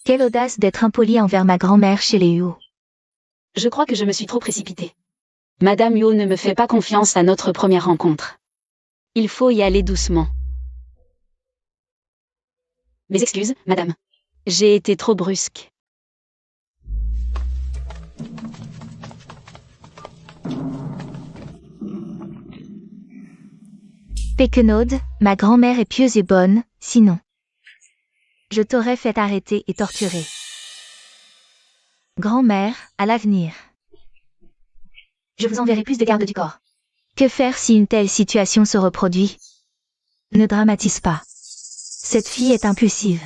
Quelle audace d'être impoli envers ma grand-mère chez les Huo. Je crois que je me suis trop précipitée. Madame Huo ne me fait pas confiance à notre première rencontre. Il faut y aller doucement. Mes excuses, madame. J'ai été trop brusque. Péquenaude, ma grand-mère est pieuse et bonne, sinon. Je t'aurais fait arrêter et torturer. Grand-mère, à l'avenir. Je vous enverrai plus de gardes du corps. Que faire si une telle situation se reproduit? Ne dramatise pas. Cette fille est impulsive.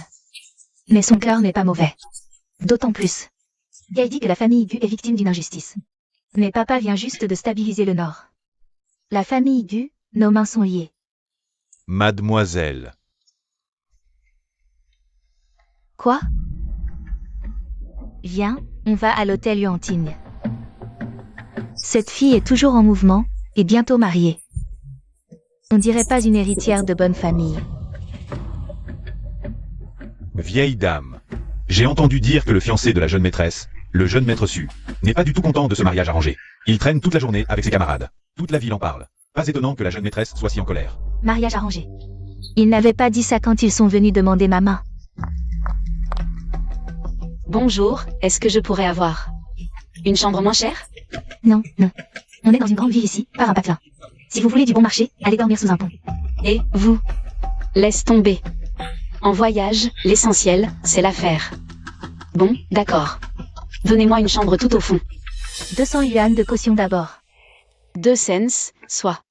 Mais son cœur n'est pas mauvais. D'autant plus. Gail dit que la famille Gu est victime d'une injustice. Mais papa vient juste de stabiliser le Nord. La famille Gu, nos mains sont liées. Mademoiselle. Quoi? Viens, on va à l'hôtel Yuanting. Cette fille est toujours en mouvement, et bientôt mariée. On dirait pas une héritière de bonne famille. Vieille dame. J'ai entendu dire que le fiancé de la jeune maîtresse, le jeune maître Su, n'est pas du tout content de ce mariage arrangé. Il traîne toute la journée avec ses camarades. Toute la ville en parle. Pas étonnant que la jeune maîtresse soit si en colère. Mariage arrangé. Ils n'avaient pas dit ça quand ils sont venus demander ma main. Bonjour, est-ce que je pourrais avoir une chambre moins chère? Non, non. On est dans une grande ville ici, pas un patelin. Si vous voulez du bon marché, allez dormir sous un pont. Et vous? Laisse tomber. En voyage, l'essentiel, c'est l'affaire. Bon, d'accord. Donnez-moi une chambre tout au fond. 200 yuan de caution d'abord. 2 cents, soit.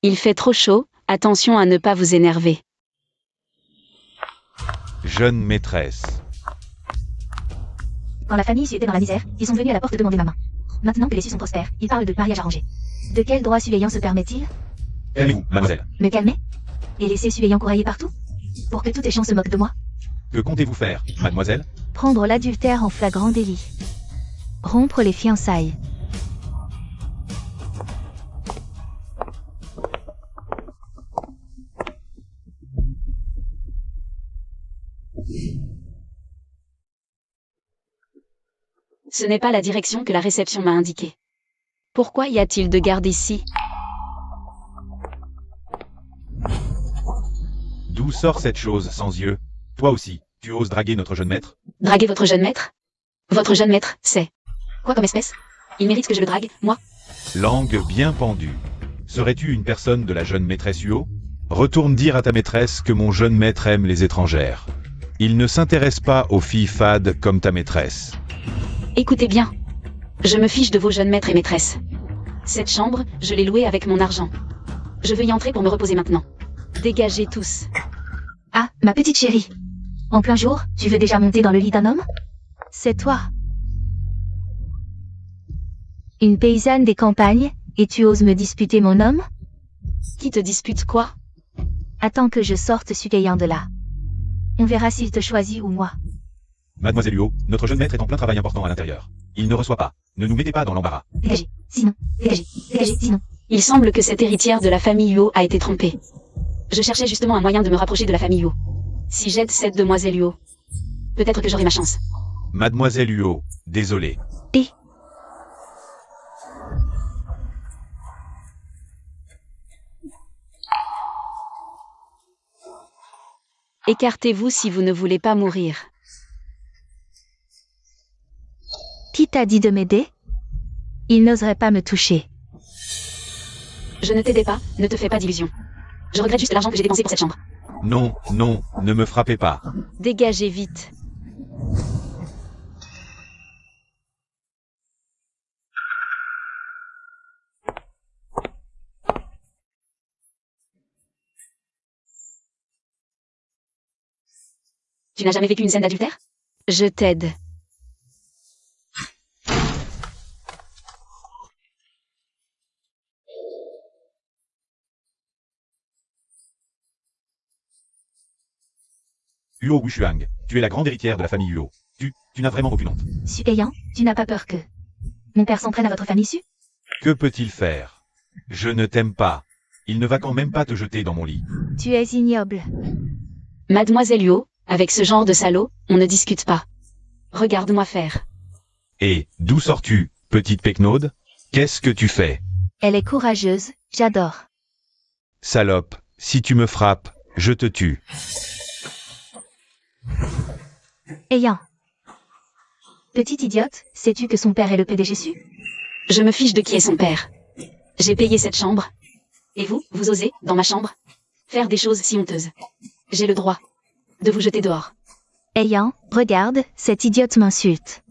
Il fait trop chaud, attention à ne pas vous énerver. Jeune maîtresse. Quand la famille Su était dans la misère, ils sont venus à la porte demander ma main. Maintenant que les Su sont prospères, ils parlent de mariage arrangé. De quel droit Su Ayant se permet-il? Calmez-vous, mademoiselle. Me calmer? Et laisser Su Ayant courailler partout? Pour que tous les gens se moquent de moi? Que comptez-vous faire, mademoiselle? Prendre l'adultère en flagrant délit. Rompre les fiançailles. Ce n'est pas la direction que la réception m'a indiquée. Pourquoi y a-t-il de garde ici? D'où sort cette chose sans yeux? Toi aussi, tu oses draguer notre jeune maître? Draguer votre jeune maître? Votre jeune maître, c'est quoi comme espèce? Il mérite que je le drague, moi? Langue bien pendue. Serais-tu une personne de la jeune maîtresse Huo? Retourne dire à ta maîtresse que mon jeune maître aime les étrangères. Il ne s'intéresse pas aux filles fades comme ta maîtresse. Écoutez bien. Je me fiche de vos jeunes maîtres et maîtresses. Cette chambre, je l'ai louée avec mon argent. Je veux y entrer pour me reposer maintenant. Dégagez tous. Ah, ma petite chérie. En plein jour, tu veux déjà monter dans le lit d'un homme? C'est toi. Une paysanne des campagnes, et tu oses me disputer mon homme? Qui te dispute quoi? Attends que je sorte Su Ayant de là. On verra s'il te choisit ou moi. Mademoiselle Huo, notre jeune maître est en plein travail important à l'intérieur. Il ne reçoit pas. Ne nous mettez pas dans l'embarras. Dégagez, sinon, dégagez, sinon. Il semble que cette héritière de la famille Huo a été trompée. Je cherchais justement un moyen de me rapprocher de la famille Huo. Si j'aide cette demoiselle Huo, peut-être que j'aurai ma chance. Mademoiselle Huo, désolé. Et Écartez-vous si vous ne voulez pas mourir. qui t'a dit de m'aider? Il n'oserait pas me toucher. Je ne t'aidais pas, ne te fais pas d'illusions. Je regrette juste l'argent que j'ai dépensé pour cette chambre. Non, non, ne me frappez pas. Dégagez vite. Tu n'as jamais vécu une scène d'adultère? Je t'aide. Huo Wushuang, tu es la grande héritière de la famille Huo. Tu n'as vraiment aucune honte. Su Ayant, tu n'as pas peur que mon père s'en prenne à votre famille Su? Que peut-il faire? Je ne t'aime pas. Il ne va quand même pas te jeter dans mon lit. Tu es ignoble. Mademoiselle Huo, avec ce genre de salaud, on ne discute pas. Regarde-moi faire. Et, d'où sors-tu, Petite pecnaude, qu'est-ce que tu fais? Elle est courageuse, j'adore. Salope, si tu me frappes, je te tue. Ayant. Petite idiote, sais-tu que son père est le PDG su? Je me fiche de qui est son père. J'ai payé cette chambre. Et vous, vous osez, dans ma chambre, faire des choses si honteuses. J'ai le droit de vous jeter dehors. Ayant, regarde, cette idiote m'insulte.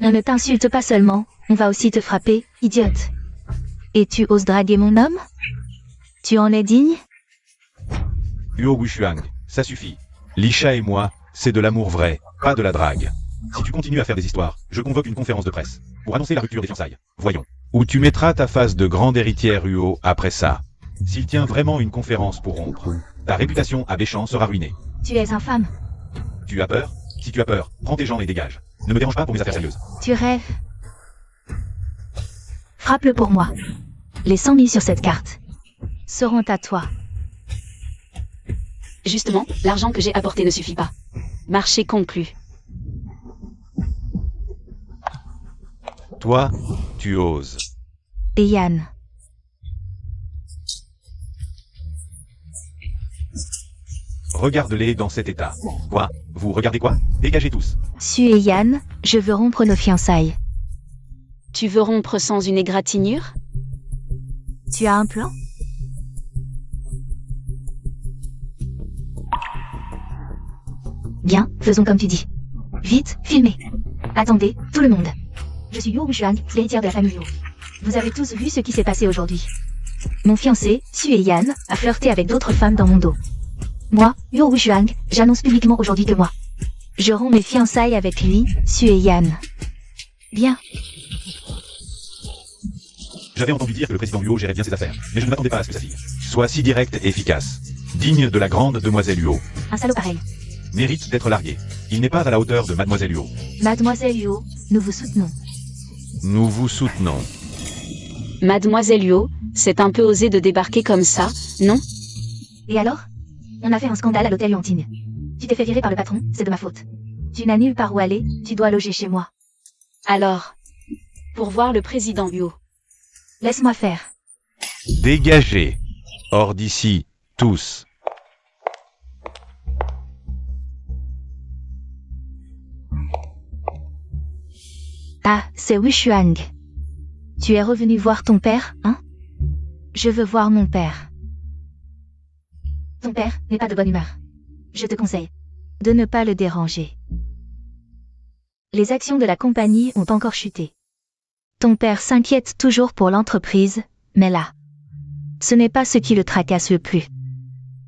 On ne t'insulte pas seulement, on va aussi te frapper, idiote. Et tu oses draguer mon homme? Tu en es digne? Huo Wushuang, ça suffit. Lisha et moi, c'est de l'amour vrai, pas de la drague. Si tu continues à faire des histoires, je convoque une conférence de presse pour annoncer la rupture des fiançailles. Voyons. Où tu mettras ta face de grande héritière Huo après ça. S'il tient vraiment une conférence pour rompre, ta réputation à Béchamp sera ruinée. Tu es infâme. Tu as peur? Si tu as peur, prends tes gens et dégage. Ne me dérange pas pour mes affaires sérieuses. Tu rêves. Frappe-le pour moi. Les 100 000 sur cette carte seront à toi. Justement, l'argent que j'ai apporté ne suffit pas. Marché conclu. Toi, tu oses. Et Yann. Regarde-les dans cet état. Quoi? Vous regardez quoi? Dégagez tous. Su et Yann, je veux rompre nos fiançailles. Tu veux rompre sans une égratignure? Tu as un plan? Bien, faisons comme tu dis. Vite, filmez. Attendez, tout le monde. Je suis Huo Wushuang, l'héritière de la famille Huo. Vous avez tous vu ce qui s'est passé aujourd'hui. Mon fiancé, Su et Yann, a flirté avec d'autres femmes dans mon dos. Moi, Huo Wushuang, j'annonce publiquement aujourd'hui que moi, je romps mes fiançailles avec lui, Su et Yann. Bien. J'avais entendu dire que le président Huo gérait bien ses affaires, mais je ne m'attendais pas à ce que sa fille soit si directe et efficace. Digne de la grande demoiselle Huo. Un salaud pareil. Mérite d'être largué. Il n'est pas à la hauteur de mademoiselle Huo. Mademoiselle Huo, nous vous soutenons. Nous vous soutenons. Mademoiselle Huo, c'est un peu osé de débarquer comme ça, non? Et alors? On a fait un scandale à l'hôtel Yantine. Tu t'es fait virer par le patron, c'est de ma faute. Tu n'as nulle part où aller, tu dois loger chez moi. Alors, pour voir le président Huo. Laisse-moi faire. Dégagez. Hors d'ici, tous. Ah, c'est Wushuang. Tu es revenu voir ton père, hein? Je veux voir mon père. Ton père n'est pas de bonne humeur. Je te conseille de ne pas le déranger. Les actions de la compagnie ont encore chuté. Ton père s'inquiète toujours pour l'entreprise, mais là, ce n'est pas ce qui le tracasse le plus.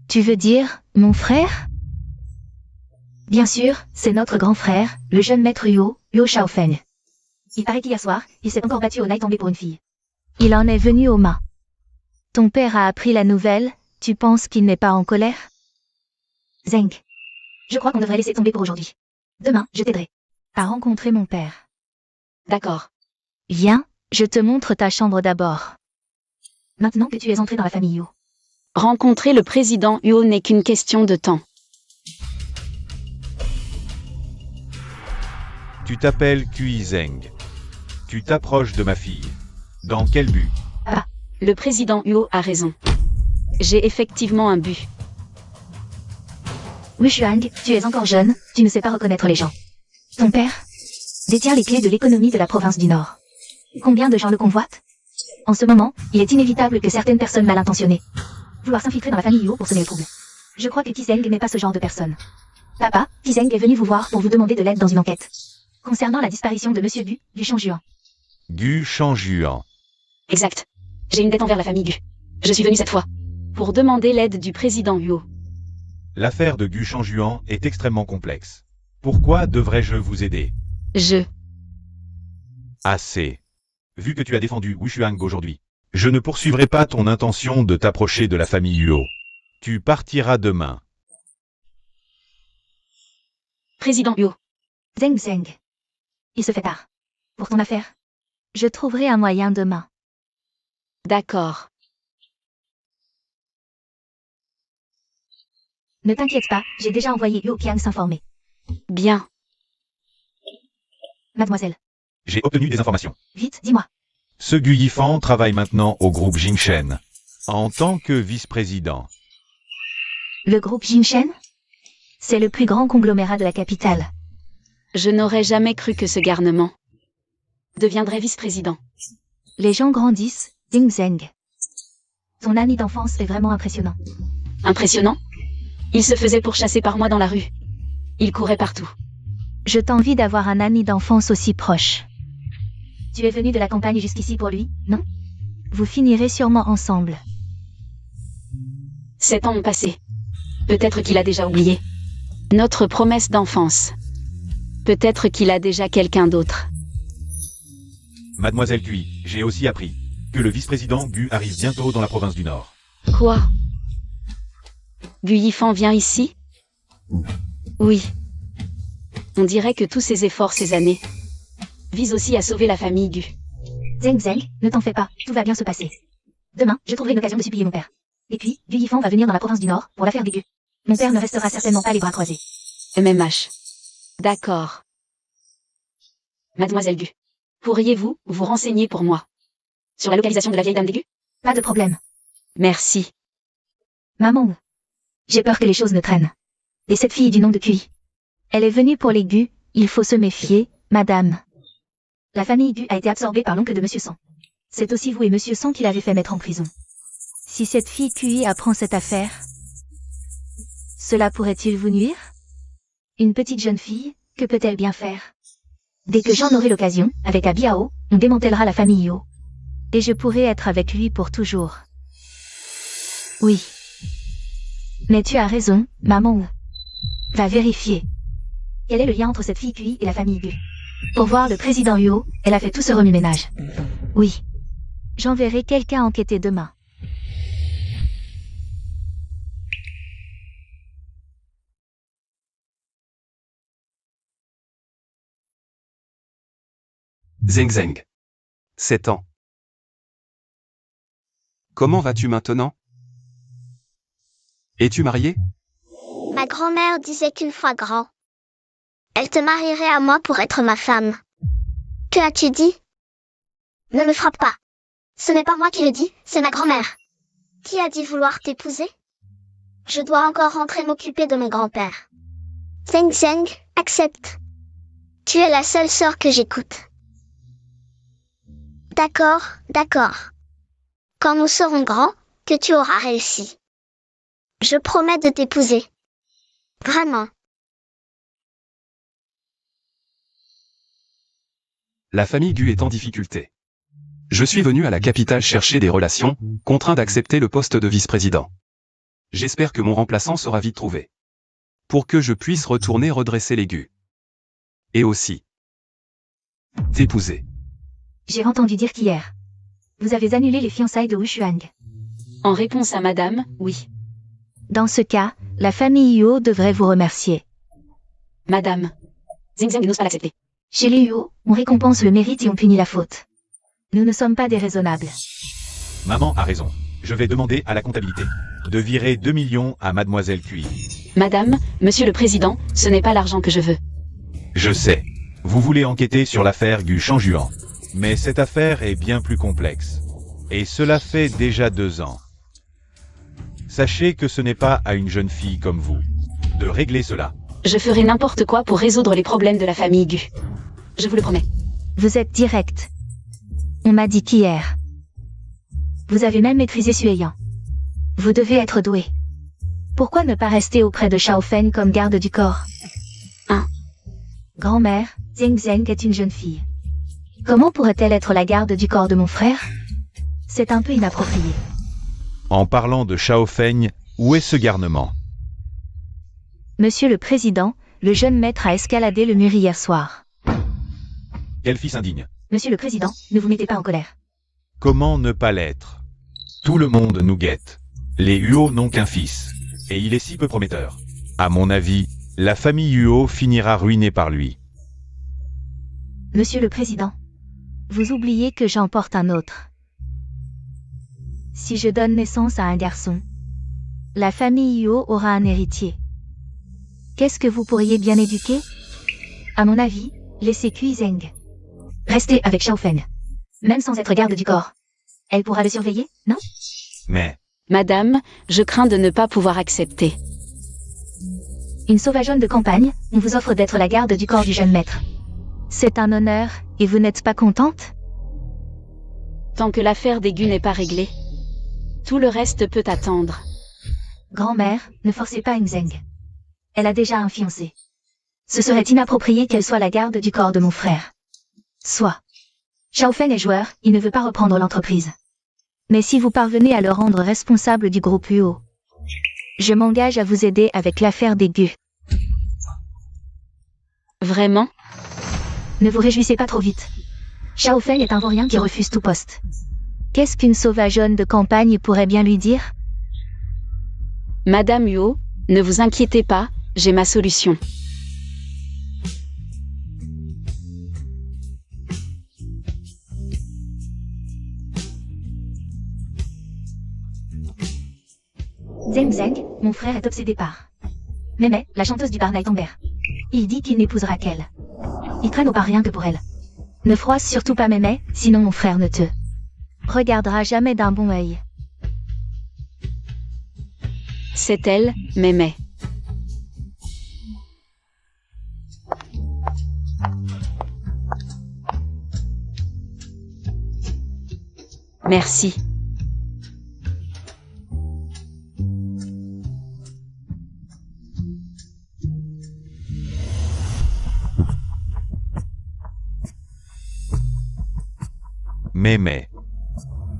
Tu veux dire, mon frère? Bien sûr, c'est notre grand frère, le jeune maître Huo, Huo Shaofeng. Il paraît qu'hier soir, il s'est encore battu au Night tombé pour une fille. Il en est venu aux mains. Ton père a appris la nouvelle, tu penses qu'il n'est pas en colère? Zeng. Je crois qu'on devrait laisser tomber pour aujourd'hui. Demain, je t'aiderai à rencontrer mon père. D'accord. Viens, je te montre ta chambre d'abord. Maintenant que tu es entré dans la famille Huo. Rencontrer le président Huo n'est qu'une question de temps. Tu t'appelles Kui Zeng. Tu t'approches de ma fille. Dans quel but? Le président Huo a raison. J'ai effectivement un but. Wushuang, tu es encore jeune, tu ne sais pas reconnaître les gens. Ton père détient les clés de l'économie de la province du Nord. Combien de gens le convoitent? En ce moment, il est inévitable que certaines personnes mal intentionnées vouloir s'infiltrer dans la famille Huo pour semer le trouble. Je crois que Qizeng n'est pas ce genre de personne. Papa, Qizeng est venu vous voir pour vous demander de l'aide dans une enquête concernant la disparition de Monsieur Gu Shangjuan. Gu Shangjuan. Exact. J'ai une dette envers la famille Gu. Je suis venu cette fois pour demander l'aide du président Huo. L'affaire de Gu Shangjuan est extrêmement complexe. Pourquoi devrais-je vous aider? Assez. Vu que tu as défendu Wushuang aujourd'hui, je ne poursuivrai pas ton intention de t'approcher de la famille Huo. Tu partiras demain. Président Huo. Zeng. Il se fait tard. Pour ton affaire, je trouverai un moyen demain. D'accord. Ne t'inquiète pas, j'ai déjà envoyé Huo Qiang s'informer. Bien. Mademoiselle. J'ai obtenu des informations. Vite, dis-moi. Ce Gu Yifan travaille maintenant au groupe Jingshen, en tant que vice-président. Le groupe Jingshen? C'est le plus grand conglomérat de la capitale. Je n'aurais jamais cru que ce garnement deviendrait vice-président. Les gens grandissent, Ding Zeng. Ton ami d'enfance est vraiment impressionnant. Impressionnant? Il se faisait pourchasser par moi dans la rue. Il courait partout. Je t'envie d'avoir un ami d'enfance aussi proche. Tu es venu de la campagne jusqu'ici pour lui, non? Vous finirez sûrement ensemble. 7 ans ont passé. Peut-être qu'il a déjà oublié. Notre promesse d'enfance. Peut-être qu'il a déjà quelqu'un d'autre. Mademoiselle Cui, j'ai aussi appris que le vice-président Gu arrive bientôt dans la province du Nord. Quoi? Gu Yifan vient ici? Oui. On dirait que tous ces efforts ces années visent aussi à sauver la famille Gu. Zeng Zeng, ne t'en fais pas, tout va bien se passer. Demain, je trouverai une occasion de supplier mon père. Et puis, Gu Yifan va venir dans la province du Nord pour l'affaire des Gu. Mon père ne restera certainement pas les bras croisés. MMH. D'accord. Mademoiselle Gu, pourriez-vous vous renseigner pour moi sur la localisation de la vieille dame des Gu? Pas de problème. Merci. Maman. J'ai peur que les choses ne traînent. Et cette fille du nom de Cui. Elle est venue pour les Gu, il faut se méfier, madame. La famille Gu a été absorbée par l'oncle de Monsieur Sang. C'est aussi vous et Monsieur Sang qui l'avez fait mettre en prison. Si cette fille Cui apprend cette affaire, cela pourrait-il vous nuire? Une petite jeune fille, que peut-elle bien faire? Dès que j'en aurai l'occasion, avec Abiao, on démantèlera la famille Yo. Et je pourrai être avec lui pour toujours. Oui. Mais tu as raison, maman. Va vérifier. Quel est le lien entre cette fille Cui et la famille Gu? Pour voir le président Yo, elle a fait tout ce remue-ménage. Oui. J'enverrai quelqu'un enquêter demain. Zeng Zeng. 7 ans. Comment vas-tu maintenant? Es-tu marié? Ma grand-mère disait qu'une fois grand, elle te marierait à moi pour être ma femme. Que as-tu dit? Ne me frappe pas. Ce n'est pas moi qui le dis, c'est ma grand-mère. Qui a dit vouloir t'épouser? Je dois encore rentrer m'occuper de mon grand-père. Zeng Zeng, accepte. Tu es la seule sœur que j'écoute. D'accord, d'accord. Quand nous serons grands, que tu auras réussi. Je promets de t'épouser. Vraiment. La famille Gu est en difficulté. Je suis venu à la capitale chercher des relations, contraint d'accepter le poste de vice-président. J'espère que mon remplaçant sera vite trouvé. Pour que je puisse retourner redresser les Gu. Et aussi t'épouser. J'ai entendu dire qu'hier, vous avez annulé les fiançailles de Wu Shuang. En réponse à madame, oui. Dans ce cas, la famille Yo devrait vous remercier. Madame. Zeng Zeng n'ose pas l'accepter. Chez les Yo, on récompense le mérite et on punit la faute. Nous ne sommes pas déraisonnables. Maman a raison. Je vais demander à la comptabilité de virer 2 millions à Mademoiselle Cui. Madame, Monsieur le Président, ce n'est pas l'argent que je veux. Je sais. Vous voulez enquêter sur l'affaire Gu Shangjuan. Mais cette affaire est bien plus complexe. Et cela fait déjà 2 ans. Sachez que ce n'est pas à une jeune fille comme vous de régler cela. Je ferai n'importe quoi pour résoudre les problèmes de la famille Gu. Je vous le promets. Vous êtes direct. On m'a dit qu'hier. Vous avez même maîtrisé Sueyan. Vous devez être doué. Pourquoi ne pas rester auprès de Shao Feng comme garde du corps? Grand-mère, Zeng Zeng est une jeune fille. Comment pourrait-elle être la garde du corps de mon frère? C'est un peu inapproprié. En parlant de Shao Feng, où est ce garnement? Monsieur le Président, le jeune maître a escaladé le mur hier soir. Quel fils indigne. Monsieur le Président, ne vous mettez pas en colère. Comment ne pas l'être? Tout le monde nous guette. Les Huo n'ont qu'un fils. Et il est si peu prometteur. À mon avis, la famille Huo finira ruinée par lui. Monsieur le Président, vous oubliez que j'en porte un autre. Si je donne naissance à un garçon, la famille Huo aura un héritier. Qu'est-ce que vous pourriez bien éduquer? À mon avis, Laissez Kui Zeng. Restez avec Xiaofeng. Même sans être garde du corps. Elle pourra le surveiller, non? Mais, Madame, je crains de ne pas pouvoir accepter. Une sauvageonne de campagne, on vous offre d'être la garde du corps du jeune maître. C'est un honneur, et vous n'êtes pas contente? Tant que l'affaire des Gu n'est pas réglée, tout le reste peut attendre. Grand-mère, ne forcez pas Zeng. Elle a déjà un fiancé. Ce serait inapproprié qu'elle soit la garde du corps de mon frère. Soit. Xiaofeng est joueur, il ne veut pas reprendre l'entreprise. Mais si vous parvenez à le rendre responsable du groupe UO, je m'engage à vous aider avec l'affaire des Gu. Vraiment? Ne vous réjouissez pas trop vite. Xiaofeng est un vaurien qui refuse tout poste. Qu'est-ce qu'une sauvageonne de campagne pourrait bien lui dire? Madame Huo, ne vous inquiétez pas, j'ai ma solution. Zeng, mon frère est obsédé par Mémé, la chanteuse du bar Night Amber. Il dit qu'il n'épousera qu'elle. Il traîne au bar rien que pour elle. Ne froisse surtout pas Mémé, sinon mon frère ne te regardera jamais d'un bon œil. C'est elle, Mémé. Merci. mais.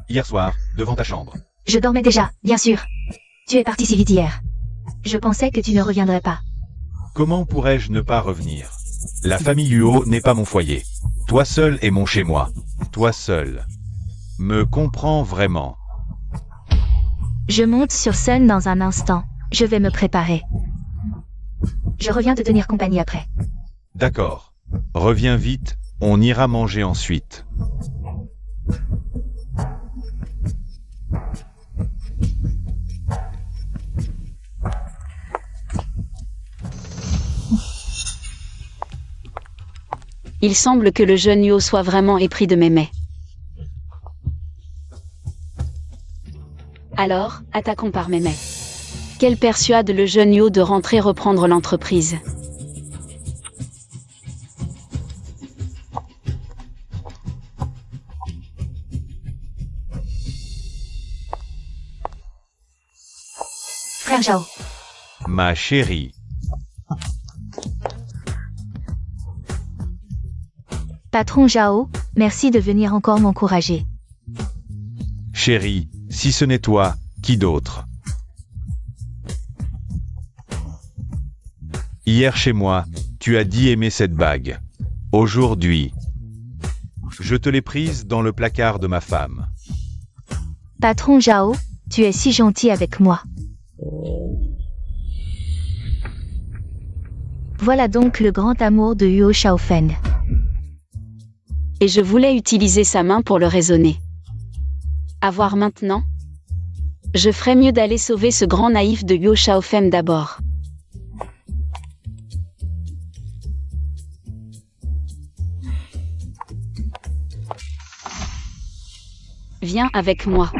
Hier soir, devant ta chambre. Je dormais déjà, bien sûr. Tu es parti si vite hier. Je pensais que tu ne reviendrais pas. Comment pourrais-je ne pas revenir? La famille Huo n'est pas mon foyer. Toi seul est mon chez-moi. Toi seul. Me comprends vraiment. Je monte sur scène dans un instant. Je vais me préparer. Je reviens te tenir compagnie après. D'accord. Reviens vite, on ira manger ensuite. Il semble que le jeune Huo soit vraiment épris de Mémé. Alors, attaquons par Mémé. Qu'elle persuade le jeune Huo de rentrer reprendre l'entreprise. Frère Zhao. Ma chérie. Patron Zhao, merci de venir encore m'encourager. Chérie, si ce n'est toi, qui d'autre? Hier chez moi, tu as dit aimer cette bague. Aujourd'hui, je te l'ai prise dans le placard de ma femme. Patron Zhao, tu es si gentil avec moi. Voilà donc le grand amour de Huo Xiaofeng. Et je voulais utiliser sa main pour le raisonner. À voir maintenant. Je ferais mieux d'aller sauver ce grand naïf de Huo Xiaofeng d'abord. Viens avec moi.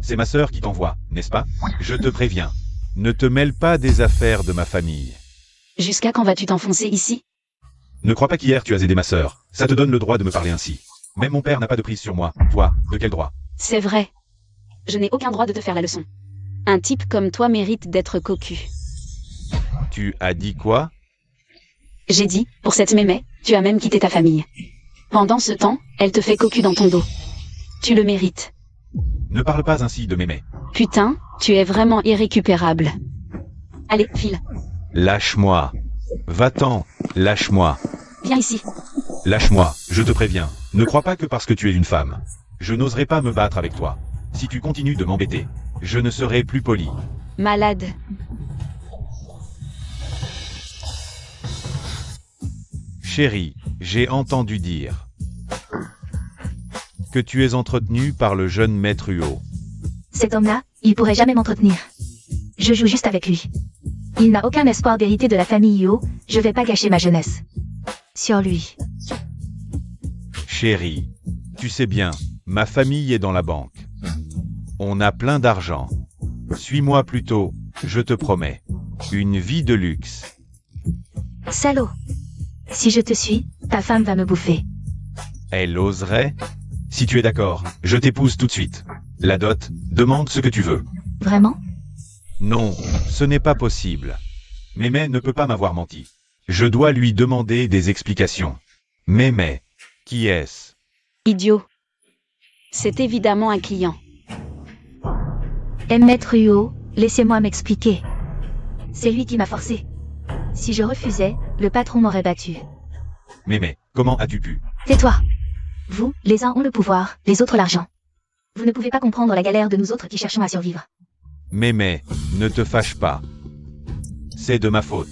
C'est ma sœur qui t'envoie, n'est-ce pas? Je te préviens. Ne te mêle pas des affaires de ma famille. Jusqu'à quand vas-tu t'enfoncer ici? Ne crois pas qu'hier tu as aidé ma sœur. Ça te donne le droit de me parler ainsi. Même mon père n'a pas de prise sur moi. Toi, de quel droit? C'est vrai. Je n'ai aucun droit de te faire la leçon. Un type comme toi mérite d'être cocu. Tu as dit quoi? J'ai dit, pour cette Mémé, tu as même quitté ta famille. Pendant ce temps, elle te fait cocu dans ton dos. Tu le mérites. Ne parle pas ainsi de Mémé. Putain, tu es vraiment irrécupérable. Allez, file. Lâche-moi. Va-t'en, lâche-moi. Viens ici. Lâche-moi, je te préviens. Ne crois pas que parce que tu es une femme. Je n'oserai pas me battre avec toi. Si tu continues de m'embêter, je ne serai plus poli. Malade. Chérie, j'ai entendu dire que tu es entretenue par le jeune maître Huo. Cet homme-là, il pourrait jamais m'entretenir. Je joue juste avec lui. Il n'a aucun espoir d'hériter de la famille Huo, je vais pas gâcher ma jeunesse. sur lui. Chérie, tu sais bien, ma famille est dans la banque. On a plein d'argent. Suis-moi plutôt, je te promets. Une vie de luxe. Salaud. Si je te suis, ta femme va me bouffer. Elle oserait? Si tu es d'accord, je t'épouse tout de suite. La dot, demande ce que tu veux. Vraiment? Non, ce n'est pas possible. Mémé ne peut pas m'avoir menti. Je dois lui demander des explications. Mémé, qui est-ce? Idiot. C'est évidemment un client. Maître Huo, laissez-moi m'expliquer. C'est lui qui m'a forcé. Si je refusais, le patron m'aurait battu. Mémé, comment as-tu pu? Tais-toi. Vous, les uns ont le pouvoir, les autres l'argent. Vous ne pouvez pas comprendre la galère de nous autres qui cherchons à survivre. Mémé, ne te fâche pas. C'est de ma faute.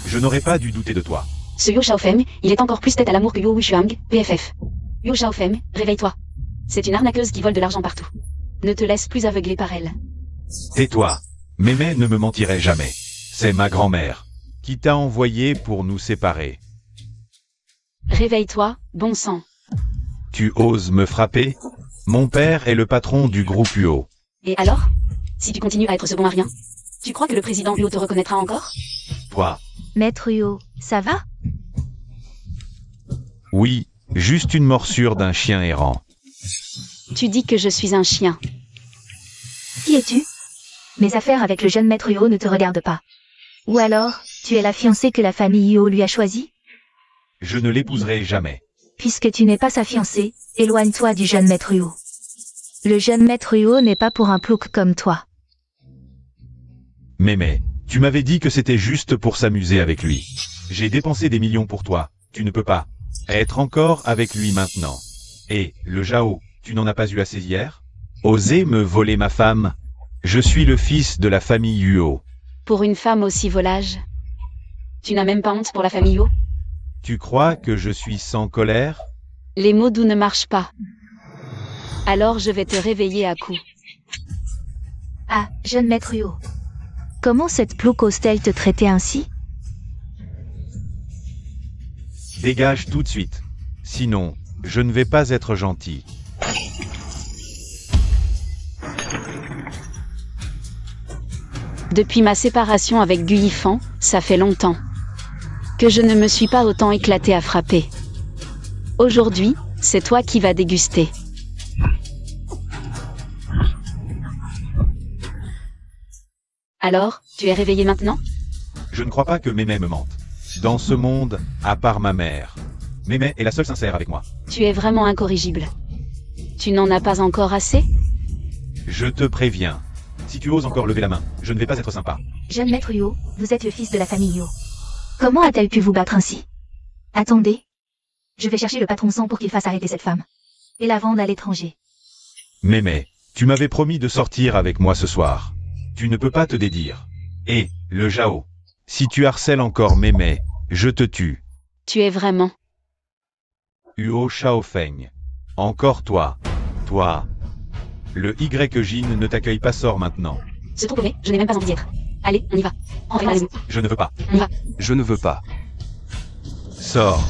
Je n'aurais pas dû douter de toi. Ce Yo Xiaofeng, il est encore plus tête à l'amour que Yo Wishuang, PFF. Yo Xiaofeng, réveille-toi. C'est une arnaqueuse qui vole de l'argent partout. Ne te laisse plus aveugler par elle. Tais-toi. Mémé ne me mentirait jamais. C'est ma grand-mère qui t'a envoyé pour nous séparer. Réveille-toi, bon sang. Tu oses me frapper? Mon père est le patron du groupe UO. Et alors? Si tu continues à être ce bon à rien, tu crois que le président Huo te reconnaîtra encore? Toi? Maître Huo, ça va? Oui, juste une morsure d'un chien errant. Tu dis que je suis un chien. Qui es-tu? Mes affaires avec le jeune maître Huo ne te regardent pas. Ou alors, tu es la fiancée que la famille Huo lui a choisie? Je ne l'épouserai jamais. Puisque tu n'es pas sa fiancée, éloigne-toi du jeune maître Huo. Le jeune maître Huo n'est pas pour un plouc comme toi. Mémé, tu m'avais dit que c'était juste pour s'amuser avec lui. J'ai dépensé des millions pour toi, tu ne peux pas être encore avec lui maintenant. Et, le Jao, tu n'en as pas eu assez hier? Oser me voler ma femme? Je suis le fils de la famille Huo. Pour une femme aussi volage. Tu n'as même pas honte pour la famille Huo? Tu crois que je suis sans colère? Les mots doux ne marchent pas. Alors je vais te réveiller à coups. Ah, jeune maître Huo. Comment cette plouc ose-t-elle te traiter ainsi? Dégage tout de suite. Sinon, je ne vais pas être gentil. Depuis ma séparation avec Gu Yifan, ça fait longtemps que je ne me suis pas autant éclaté à frapper. Aujourd'hui, c'est toi qui vas déguster. Alors, tu es réveillé maintenant? Je ne crois pas que Mémé me mente. Dans ce monde, à part ma mère, Mémé est la seule sincère avec moi. Tu es vraiment incorrigible. Tu n'en as pas encore assez? Je te préviens. Si tu oses encore lever la main, je ne vais pas être sympa. Jeune maître Huo, vous êtes le fils de la famille Huo. Comment a-t-elle pu vous battre ainsi? Attendez. Je vais chercher le patron sang pour qu'il fasse arrêter cette femme. Et la vendre à l'étranger. Mémé, tu m'avais promis de sortir avec moi ce soir. Tu ne peux pas te dédire. Et, le Jao, si tu harcèles encore Mémé, je te tue. Tu es vraiment... Huo Xiaofeng. Encore toi. Toi. Le Y-Jin ne t'accueille pas, sort maintenant. C'est trop mauvais, je n'ai même pas envie d'y être. Allez, on y va. Enfermez-vous. Je ne veux pas. On va. Je ne veux pas. Sors.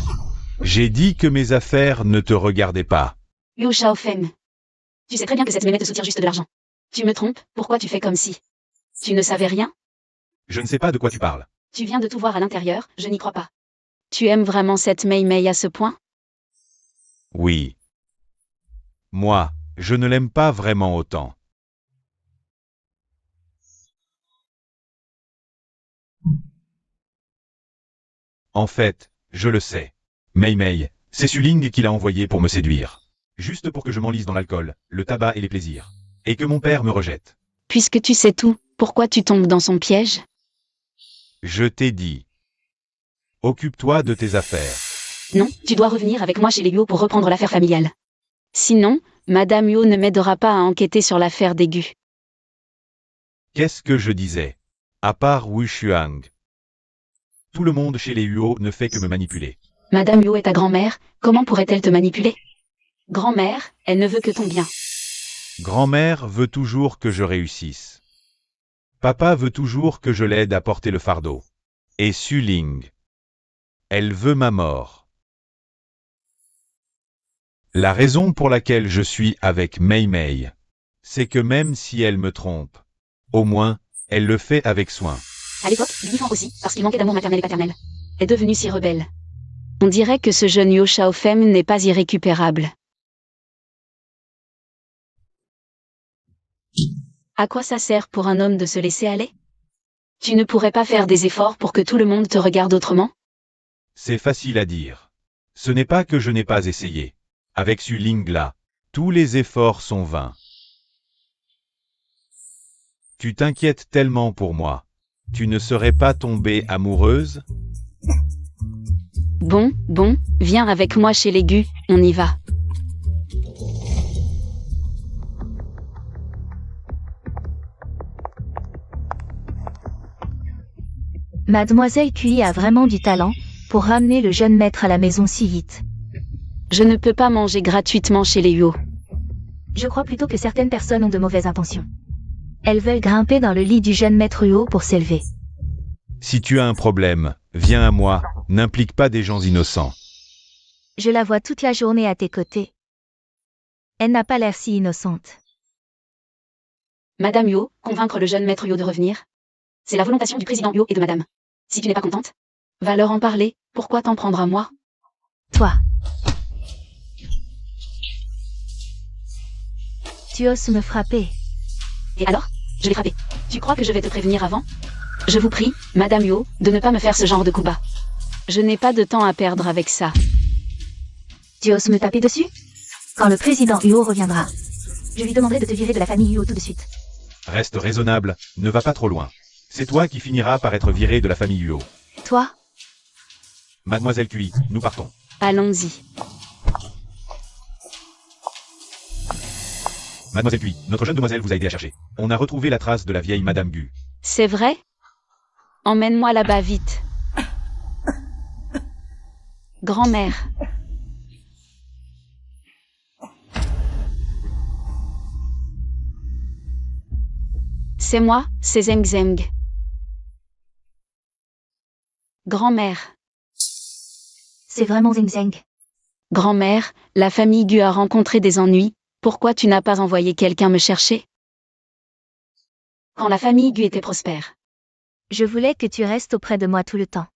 J'ai dit que mes affaires ne te regardaient pas. Yo Xiaofeng. Tu sais très bien que cette mémé te soutient juste de l'argent. Tu me trompes, pourquoi tu fais comme si? Tu ne savais rien? Je ne sais pas de quoi tu parles. Tu viens de tout voir à l'intérieur, je n'y crois pas. Tu aimes vraiment cette Mei Mei à ce point? Oui. Moi, je ne l'aime pas vraiment autant. En fait, je le sais. Mei Mei, c'est Suling qui l'a envoyé pour me séduire. Juste pour que je m'enlise dans l'alcool, le tabac et les plaisirs. Et que mon père me rejette. Puisque tu sais tout, pourquoi tu tombes dans son piège? Je t'ai dit. Occupe-toi de tes affaires. Non, tu dois revenir avec moi chez les Huo pour reprendre l'affaire familiale. Sinon, Madame Huo ne m'aidera pas à enquêter sur l'affaire des Gu. Qu'est-ce que je disais? À part Wu Shuang. Tout le monde chez les Huo ne fait que me manipuler. Madame Huo est ta grand-mère, comment pourrait-elle te manipuler? Grand-mère, elle ne veut que ton bien. Grand-mère veut toujours que je réussisse. Papa veut toujours que je l'aide à porter le fardeau. Et Suling. Elle veut ma mort. La raison pour laquelle je suis avec Mei Mei, c'est que même si elle me trompe, au moins, elle le fait avec soin. À l'époque, Yifan aussi, parce qu'il manquait d'amour maternel et paternel, est devenu si rebelle. On dirait que ce jeune Yo Shaofeng n'est pas irrécupérable. À quoi ça sert pour un homme de se laisser aller? Tu ne pourrais pas faire des efforts pour que tout le monde te regarde autrement? C'est facile à dire. Ce n'est pas que je n'ai pas essayé. Avec Su Lingla, tous les efforts sont vains. Tu t'inquiètes tellement pour moi. Tu ne serais pas tombée amoureuse? Bon, viens avec moi chez les Gu, on y va. Mademoiselle Cui a vraiment du talent pour ramener le jeune maître à la maison si vite. Je ne peux pas manger gratuitement chez les Huo. Je crois plutôt que certaines personnes ont de mauvaises intentions. Elles veulent grimper dans le lit du jeune maître Huo pour s'élever. Si tu as un problème, viens à moi, n'implique pas des gens innocents. Je la vois toute la journée à tes côtés. Elle n'a pas l'air si innocente. Madame Huo, convaincre le jeune maître Huo de revenir? C'est la volontation du président Huo et de madame. Si tu n'es pas contente, va leur en parler, pourquoi t'en prendre à moi? Toi. Tu oses me frapper. Et alors? Je l'ai frappé. Tu crois que je vais te prévenir avant? Je vous prie, Madame Huo, de ne pas me faire ce genre de coup bas. Je n'ai pas de temps à perdre avec ça. Tu oses me taper dessus? Quand le président Huo reviendra, je lui demanderai de te virer de la famille Huo tout de suite. Reste raisonnable, ne va pas trop loin. C'est toi qui finiras par être viré de la famille Huo. Toi? Mademoiselle Cui, nous partons. Allons-y. Mademoiselle Cui, notre jeune demoiselle vous a aidé à chercher. On a retrouvé la trace de la vieille Madame Gu. C'est vrai? Emmène-moi là-bas vite. Grand-mère. C'est moi, c'est Zeng Zeng. Grand-mère. C'est vraiment Zeng Zeng. Grand-mère, la famille Gu a rencontré des ennuis, pourquoi tu n'as pas envoyé quelqu'un me chercher? Quand la famille Gu était prospère. Je voulais que tu restes auprès de moi tout le temps.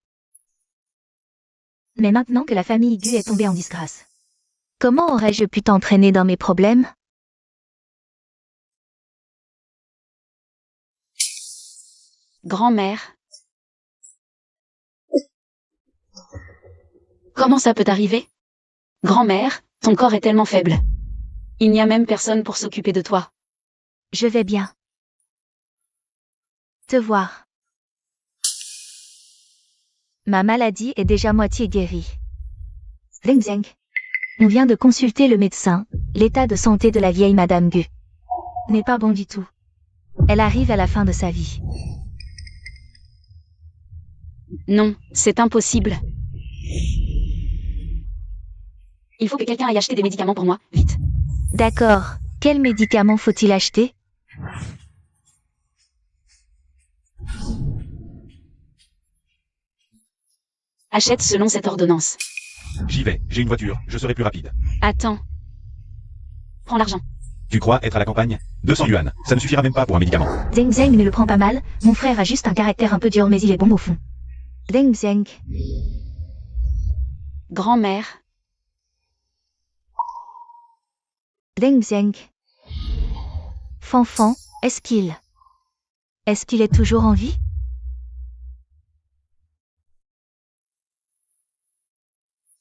Mais maintenant que la famille Gu est tombée en disgrâce, comment aurais-je pu t'entraîner dans mes problèmes? Grand-mère. Comment ça peut arriver? Grand-mère, ton corps est tellement faible. Il n'y a même personne pour s'occuper de toi. Je vais bien. Te voir. Ma maladie est déjà moitié guérie. Zeng Zeng. On vient de consulter le médecin. L'état de santé de la vieille Madame Gu n'est pas bon du tout. Elle arrive à la fin de sa vie. Non, c'est impossible. Il faut que quelqu'un aille acheter des médicaments pour moi, vite. D'accord. Quels médicaments faut-il acheter? Achète selon cette ordonnance. J'y vais, j'ai une voiture, je serai plus rapide. Attends. Prends l'argent. Tu crois être à la campagne? 200 yuan, ça ne suffira même pas pour un médicament. Zeng Zeng ne le prend pas mal. Mon frère a juste un caractère un peu dur mais il est bon au fond. Zeng Zeng. Grand-mère. Zeng Zeng. Fanfan, est-ce qu'il est toujours en vie?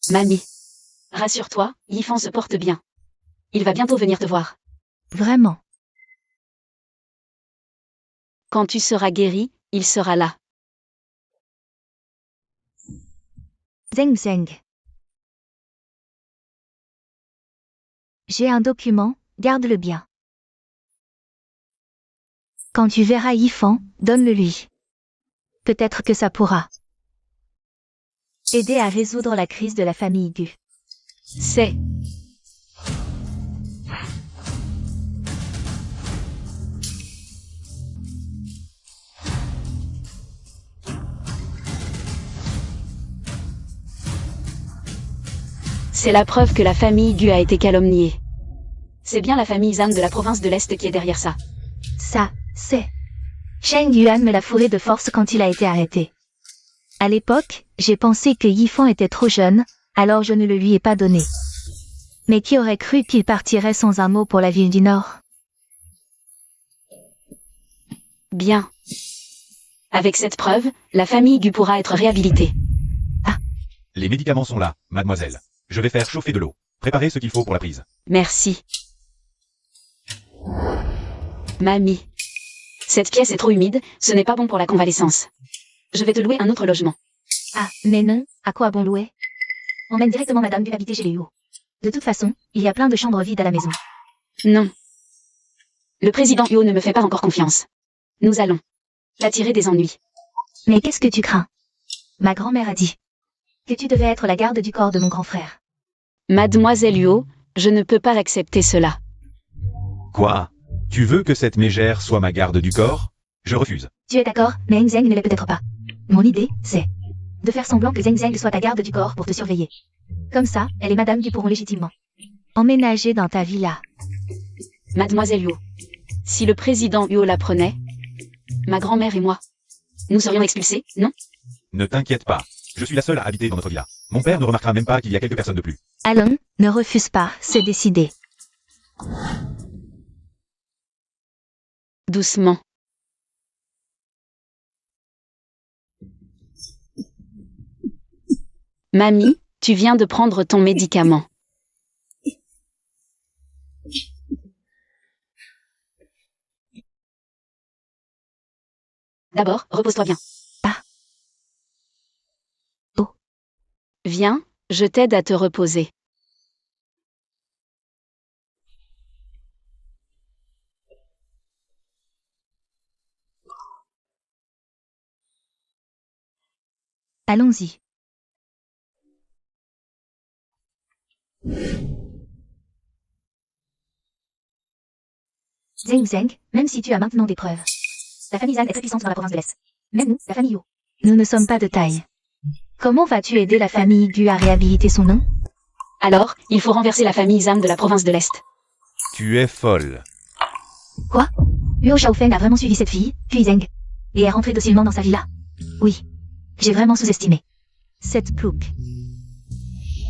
Mamie. Rassure-toi, Yifan se porte bien. Il va bientôt venir te voir. Vraiment. Quand tu seras guéri, il sera là. Zeng Zeng. J'ai un document, garde-le bien. Quand tu verras Yifan, donne-le lui. Peut-être que ça pourra aider à résoudre la crise de la famille Gu. C'est. C'est la preuve que la famille Gu a été calomniée. C'est bien la famille Zhang de la province de l'Est qui est derrière ça. Ça, c'est... Cheng Yuan me l'a fourré de force quand il a été arrêté. À l'époque, j'ai pensé que Yifan était trop jeune, alors je ne le lui ai pas donné. Mais qui aurait cru qu'il partirait sans un mot pour la ville du Nord? Bien. Avec cette preuve, la famille Gu pourra être réhabilitée. Les médicaments sont là, mademoiselle. Je vais faire chauffer de l'eau. Préparez ce qu'il faut pour la prise. Merci. Mamie. Cette pièce est trop humide, ce n'est pas bon pour la convalescence. Je vais te louer un autre logement. Ah, mais non, à quoi bon louer? Emmène directement Madame Gu habiter chez les Huo. De toute façon, il y a plein de chambres vides à la maison. Non. Le président Huo ne me fait pas encore confiance. Nous allons l'attirer des ennuis. Mais qu'est-ce que tu crains? Ma grand-mère a dit que tu devais être la garde du corps de mon grand frère. Mademoiselle Huo, je ne peux pas accepter cela. Quoi? Tu veux que cette mégère soit ma garde du corps? Je refuse. Tu es d'accord, mais Heng Zheng ne l'est peut-être pas. Mon idée, c'est de faire semblant que Zheng Zheng soit ta garde du corps pour te surveiller. Comme ça, elle et Madame Gu pourront légitimement emménager dans ta villa. Mademoiselle Huo, si le président Huo l'apprenait, ma grand-mère et moi, nous serions expulsés, non? Ne t'inquiète pas. Je suis la seule à habiter dans notre villa. Mon père ne remarquera même pas qu'il y a quelques personnes de plus. Allons, ne refuse pas, c'est décidé. Doucement. Mamie, tu viens de prendre ton médicament. D'abord, repose-toi bien. Ah. Oh. Viens, je t'aide à te reposer. Allons-y. Zheng Zheng, même si tu as maintenant des preuves. La famille Zhan est très puissante dans la province de l'Est. Même nous, la famille Yo. Nous ne sommes pas de taille. Comment vas-tu aider la famille Gu à réhabiliter son nom? Alors, il faut renverser la famille Zhan de la province de l'Est. Tu es folle. Quoi? Huo Shaofeng a vraiment suivi cette fille, puis Zheng, et est rentré docilement dans sa villa. Oui. J'ai vraiment sous-estimé cette plouc.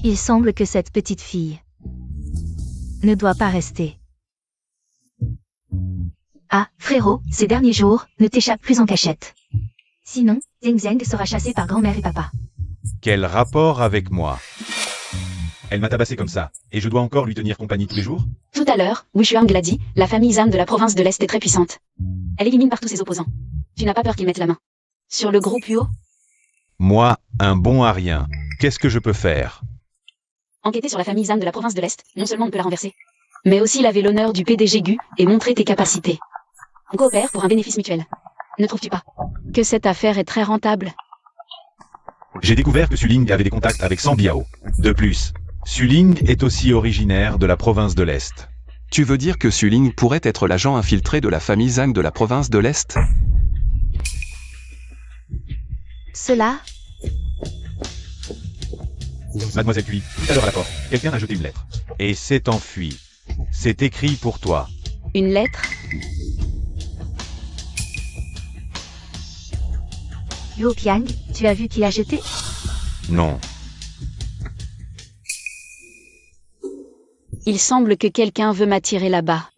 Il semble que cette petite fille ne doit pas rester. Ah, frérot, ces derniers jours, ne t'échappe plus en cachette. Sinon, Zheng Zheng sera chassé par grand-mère et papa. Quel rapport avec moi? Elle m'a tabassé comme ça, et je dois encore lui tenir compagnie tous les jours? Tout à l'heure, Wu Shuang l'a dit, la famille Zhan de la province de l'Est est très puissante. Elle élimine partout ses opposants. Tu n'as pas peur qu'ils mettent la main sur le groupe Huo? Moi, un bon à rien. Qu'est-ce que je peux faire? Enquêter sur la famille Zhan de la province de l'Est, non seulement on peut la renverser, mais aussi laver l'honneur du PDG Gu et montrer tes capacités. On coopère pour un bénéfice mutuel. Ne trouves-tu pas que cette affaire est très rentable? J'ai découvert que Suling avait des contacts avec San Biao. De plus, Suling est aussi originaire de la province de l'Est. Tu veux dire que Suling pourrait être l'agent infiltré de la famille Zhang de la province de l'Est? Cela, Mademoiselle Cui, tout à l'heure à la porte, quelqu'un a jeté une lettre. Et s'est enfui. C'est écrit pour toi. Une lettre? Huo Piang, tu as vu qui l'a jeté? Non. Il semble que quelqu'un veut m'attirer là-bas.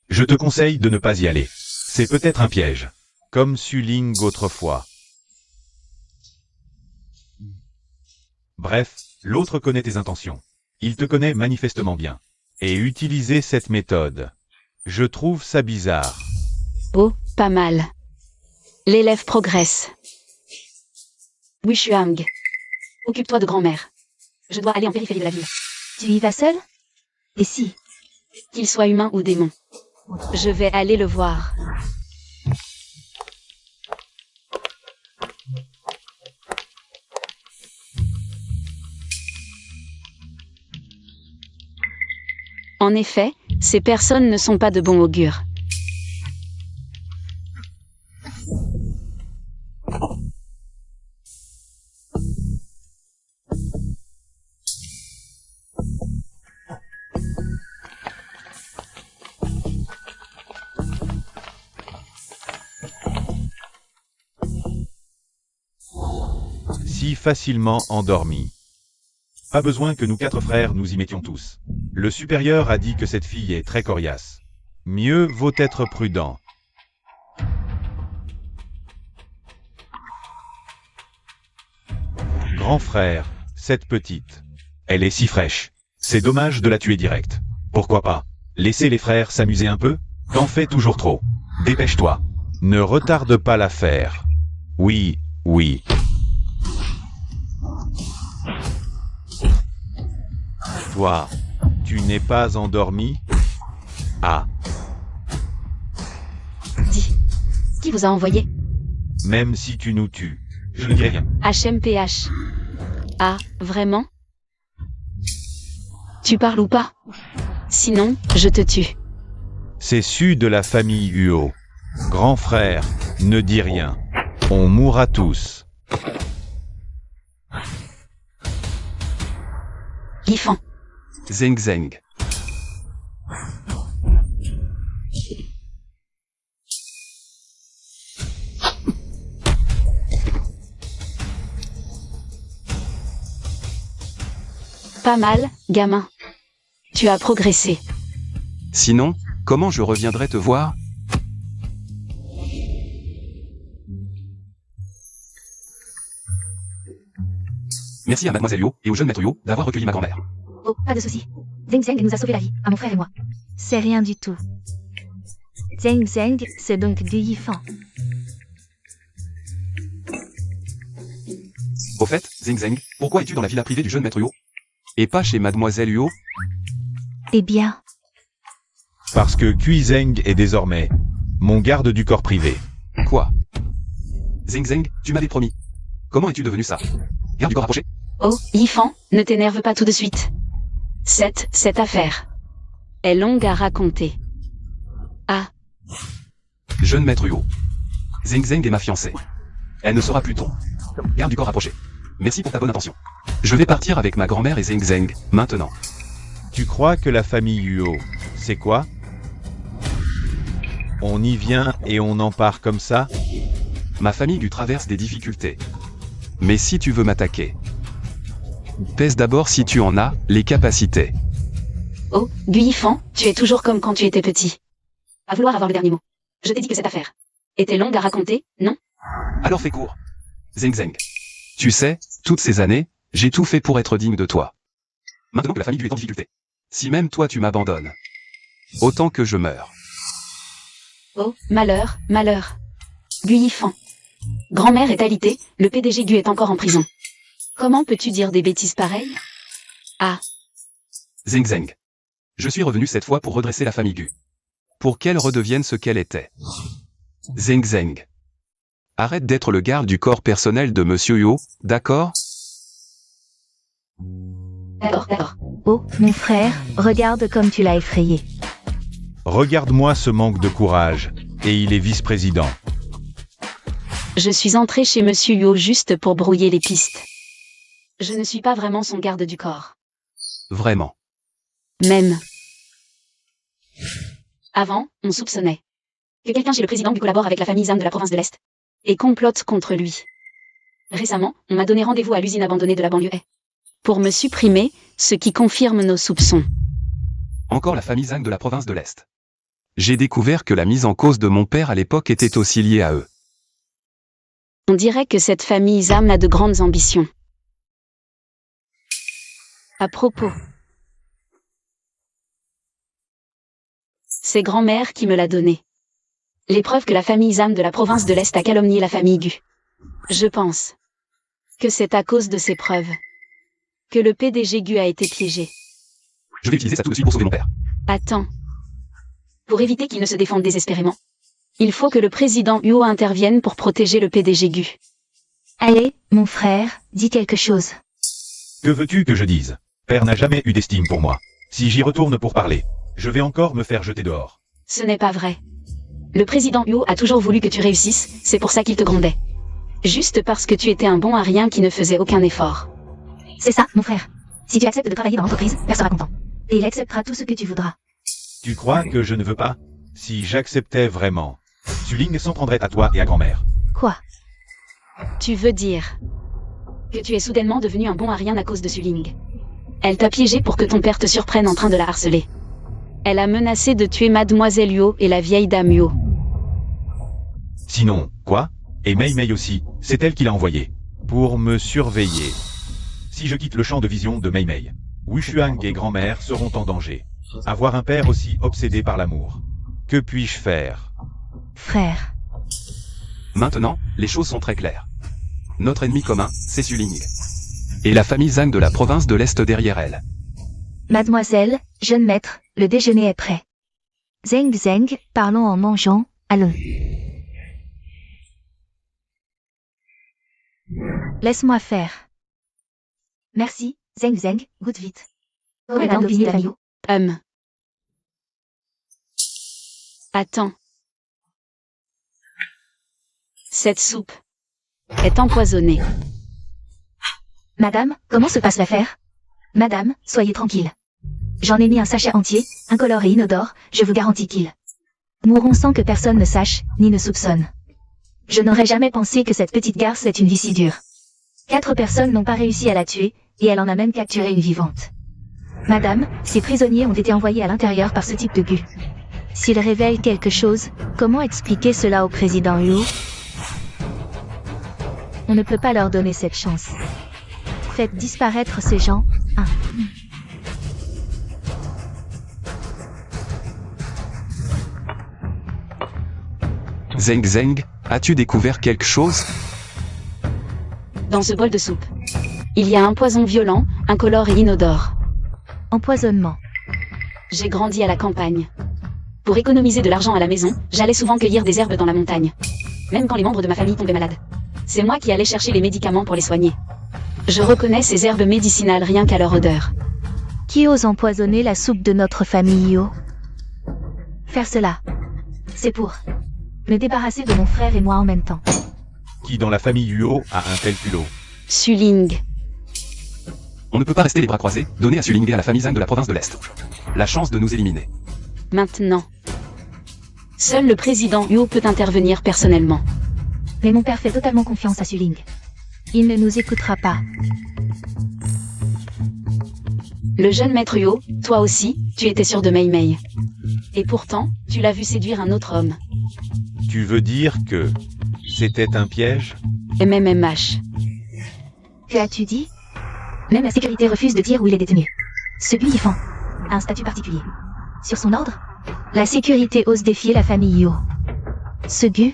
Je te conseille de ne pas y aller. C'est peut-être un piège. Comme Suling autrefois. Bref, l'autre connaît tes intentions. Il te connaît manifestement bien. Et utiliser cette méthode. Je trouve ça bizarre. Oh, pas mal. L'élève progresse. Wu Shuang. Occupe-toi de grand-mère. Je dois aller en périphérie de la ville. Tu y vas seul? Et si? Qu'il soit humain ou démon. Je vais aller le voir. En effet, ces personnes ne sont pas de bon augure. si facilement endormie. Pas besoin que nous 4 frères nous y mettions tous. Le supérieur a dit que cette fille est très coriace. Mieux vaut être prudent. Grand frère, cette petite. Elle est si fraîche. C'est dommage de la tuer direct. Pourquoi pas? Laisser les frères s'amuser un peu? T'en fais toujours trop. Dépêche-toi. Ne retarde pas l'affaire. Oui, oui. Toi, tu n'es pas endormi? Ah, Dis. Qui vous a envoyé? même si tu nous tues, je ne dis rien. HMPH. Ah, vraiment? Tu parles ou pas? Sinon, je te tue. C'est su de la famille Huo. Grand frère, ne dis rien. On mourra tous. Yifan. Zeng Zeng. Pas mal, gamin. Tu as progressé. Sinon, comment je reviendrai te voir? Merci à Mademoiselle Yo et au jeune maître Yo d'avoir recueilli ma grand-mère. Oh, pas de souci. Zeng Zeng nous a sauvé la vie, à mon frère et moi. C'est rien du tout. Zeng Zeng, c'est donc Gu Yifan. Au fait, Zeng Zeng, pourquoi es-tu dans la villa privée du jeune maître Yo? Et pas chez Mademoiselle Yo? Eh bien, Parce que Kuizeng est désormais mon garde du corps privé. Quoi? Zeng Zeng, tu m'avais promis. Comment es-tu devenu ça? Garde du corps rapproché? Oh, Yifan, ne t'énerve pas tout de suite. Cette affaire est longue à raconter. Ah, Jeune maître Yo. Zeng Zeng est ma fiancée. Elle ne sera plus ton garde du corps rapproché. Merci pour ta bonne intention. Je vais partir avec ma grand-mère et Zeng Zeng, maintenant. Tu crois que la famille Huo, c'est quoi? On y vient et on en part comme ça? Ma famille Gu traverse des difficultés. Mais si tu veux m'attaquer, pèse d'abord si tu en as les capacités. oh, Gu Yifan, tu es toujours comme quand tu étais petit. À vouloir avoir le dernier mot. Je t'ai dit que cette affaire était longue à raconter, non? Alors fais court. Zeng Zeng. Tu sais, toutes ces années, j'ai tout fait pour être digne de toi. Maintenant que la famille Gu est en difficulté. Si même toi tu m'abandonnes, autant que je meurs. Oh, malheur, malheur. Gu Yifan. Grand-mère est alitée, le PDG Gu est encore en prison. Comment peux-tu dire des bêtises pareilles? Ah, Zeng Zeng. Je suis revenu cette fois pour redresser la famille Gu. Pour qu'elle redevienne ce qu'elle était. Zeng Zeng. Arrête d'être le garde du corps personnel de Monsieur Yo, d'accord? d'accord. oh, mon frère, regarde comme tu l'as effrayé. Regarde-moi ce manque de courage. Et il est vice-président. Je suis entré chez Monsieur Yo juste pour brouiller les pistes. Je ne suis pas vraiment son garde du corps. Vraiment. Même. Avant, on soupçonnait que quelqu'un chez le président Gu collabore avec la famille Zhang de la province de l'Est et complote contre lui. Récemment, on m'a donné rendez-vous à l'usine abandonnée de la banlieue Est pour me supprimer, ce qui confirme nos soupçons. Encore la famille Zhang de la province de l'Est. J'ai découvert que la mise en cause de mon père à l'époque était aussi liée à eux. On dirait que cette famille Zhang a de grandes ambitions. À propos, c'est grand-mère qui me l'a donné. Les preuves que la famille Zhang de la province de l'Est a calomnié la famille Gu. Je pense que c'est à cause de ces preuves que le PDG Gu a été piégé. Je vais utiliser ça tout de suite pour sauver mon père. Attends. Pour éviter qu'il ne se défende désespérément, il faut que le président Huo intervienne pour protéger le PDG Gu. Allez, mon frère, dis quelque chose. Que veux-tu que je dise? Père n'a jamais eu d'estime pour moi. Si j'y retourne pour parler, je vais encore me faire jeter dehors. Ce n'est pas vrai. Le président Huo a toujours voulu que tu réussisses, c'est pour ça qu'il te grondait. Juste parce que tu étais un bon à rien qui ne faisait aucun effort. C'est ça, mon frère. Si tu acceptes de travailler dans l'entreprise, père sera content. Et il acceptera tout ce que tu voudras. Tu crois que je ne veux pas? Si j'acceptais vraiment, Suling s'en prendrait à toi et à grand-mère. Quoi? Tu veux dire que tu es soudainement devenu un bon à rien à cause de Suling. Elle t'a piégé pour que ton père te surprenne en train de la harceler. Elle a menacé de tuer Mademoiselle Huo et la vieille dame Huo. Sinon, quoi? Et Mei Mei aussi, c'est elle qui l'a envoyé. Pour me surveiller. Si je quitte le champ de vision de Mei Mei, Wushuang et grand-mère seront en danger. Avoir un père aussi obsédé par l'amour. Que puis-je faire? Frère. Maintenant, les choses sont très claires. Notre ennemi commun, c'est Suling. Et la famille Zhang de la province de l'Est derrière elle. Mademoiselle, jeune maître, le déjeuner est prêt. Zeng Zeng, parlons en mangeant, allons. Laisse-moi faire. Merci, Zeng Zeng, goûte vite. Madame Opinier Famille. Attends. Cette soupe est empoisonnée. Madame, comment se passe l'affaire? Madame, soyez tranquille. J'en ai mis un sachet entier, incolore et inodore, je vous garantis qu'ils mourront sans que personne ne sache, ni ne soupçonne. Je n'aurais jamais pensé que cette petite garce ait une vie si dure. 4 personnes n'ont pas réussi à la tuer, et elle en a même capturé une vivante. Madame, ces prisonniers ont été envoyés à l'intérieur par ce type de gu. S'ils révèlent quelque chose, comment expliquer cela au président Huo? On ne peut pas leur donner cette chance. Faites disparaître ces gens, un. Zeng Zeng, as-tu découvert quelque chose? Dans ce bol de soupe, il y a un poison violent, incolore et inodore. Empoisonnement. J'ai grandi à la campagne. Pour économiser de l'argent à la maison, j'allais souvent cueillir des herbes dans la montagne. Même quand les membres de ma famille tombaient malades. C'est moi qui allais chercher les médicaments pour les soigner. Je reconnais ces herbes médicinales rien qu'à leur odeur. Qui ose empoisonner la soupe de notre famille Huo? Faire cela, c'est pour me débarrasser de mon frère et moi en même temps. Qui dans la famille Huo a un tel culot? Suling. On ne peut pas rester les bras croisés, donner à Suling et à la famille Zhang de la province de l'Est la chance de nous éliminer. Maintenant. Seul le président Huo peut intervenir personnellement. Mais mon père fait totalement confiance à Suling. Il ne nous écoutera pas. Le jeune maître Huo, toi aussi, tu étais sûr de Mei Mei. Et pourtant, tu l'as vu séduire un autre homme. Tu veux dire que c'était un piège? MMMH. Que as-tu dit? Même la sécurité refuse de dire où il est détenu. Ce Guifan a un statut particulier. Sur son ordre, la sécurité ose défier la famille Huo. Ce Gu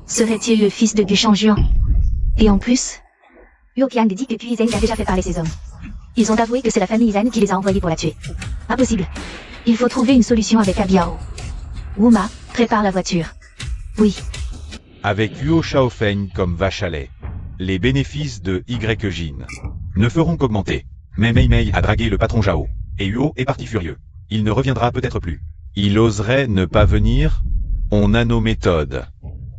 serait-il le fils de Gu Shangjuan? Et en plus, Huo Qiang dit que Gu Zheng a déjà fait parler ses hommes. Ils ont avoué que c'est la famille Zhan qui les a envoyés pour la tuer. Impossible. Il faut trouver une solution avec Abiao. Wuma, prépare la voiture. Oui. Avec Huo Shaofeng comme vache à lait, les bénéfices de Y Jin ne feront qu'augmenter. Mais Mei Mei a dragué le patron Zhao, et Huo est parti furieux. Il ne reviendra peut-être plus. Il oserait ne pas venir? On a nos méthodes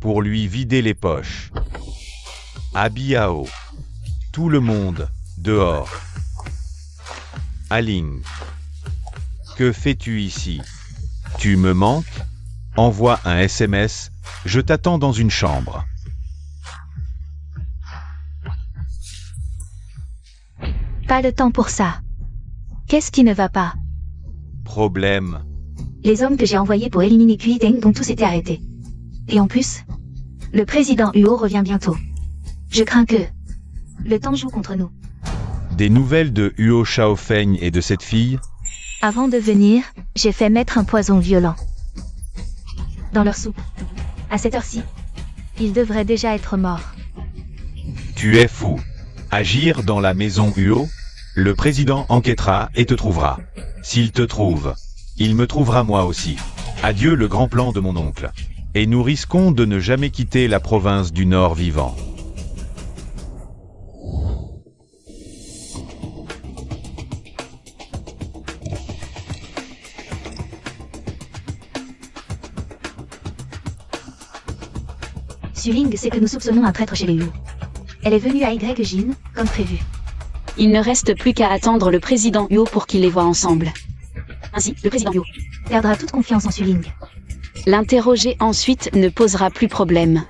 pour lui vider les poches. Abiao. Tout le monde, dehors. Aling. Que fais-tu ici? Tu me manques? Envoie un SMS, je t'attends dans une chambre. Pas le temps pour ça. Qu'est-ce qui ne va pas? Problème. Les hommes que j'ai envoyés pour éliminer Gu Zheng ont tous été arrêtés. Et en plus, le président Huo revient bientôt. Je crains que le temps joue contre nous. Des nouvelles de Huo Shaofeng et de cette fille? Avant de venir, j'ai fait mettre un poison violent dans leur soupe. À cette heure-ci, ils devraient déjà être morts. Tu es fou. Agir dans la maison Huo? Le président enquêtera et te trouvera. S'il te trouve, il me trouvera moi aussi. Adieu le grand plan de mon oncle. Et nous risquons de ne jamais quitter la province du Nord vivant. Suling sait que nous soupçonnons un traître chez les Huo. Elle est venue à Y Jin, comme prévu. Il ne reste plus qu'à attendre le président Huo pour qu'ils les voient ensemble. Ainsi, le président Huo perdra toute confiance en Suling. L'interroger ensuite ne posera plus problème.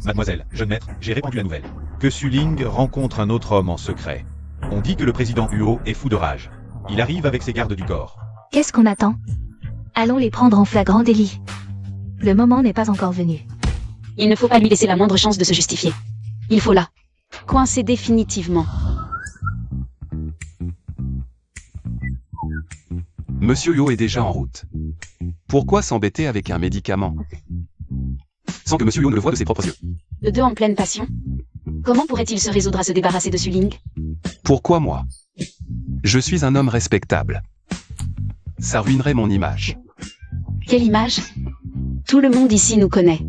Mademoiselle, jeune maître, j'ai répandu la nouvelle. que Suling rencontre un autre homme en secret. On dit que le président Huo est fou de rage. Il arrive avec ses gardes du corps. Qu'est-ce qu'on attend? Allons les prendre en flagrant délit. Le moment n'est pas encore venu. Il ne faut pas lui laisser la moindre chance de se justifier. Il faut la coincer définitivement. Monsieur Yo est déjà en route. Pourquoi s'embêter avec un médicament? Sans que Monsieur Yo ne le voie de ses propres yeux. Eux deux en pleine passion. Comment pourrait-il se résoudre à se débarrasser de Suling? Pourquoi moi? Je suis un homme respectable. Ça ruinerait mon image. Quelle image? Tout le monde ici nous connaît.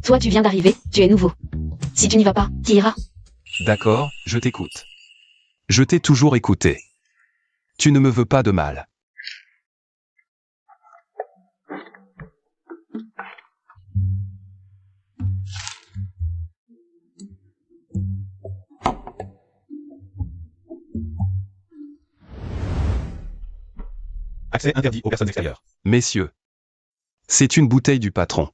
Toi tu viens d'arriver, tu es nouveau. Si tu n'y vas pas, qui ira? D'accord, je t'écoute. Je t'ai toujours écouté. Tu ne me veux pas de mal. Accès interdit aux personnes extérieures. Messieurs. C'est une bouteille du patron.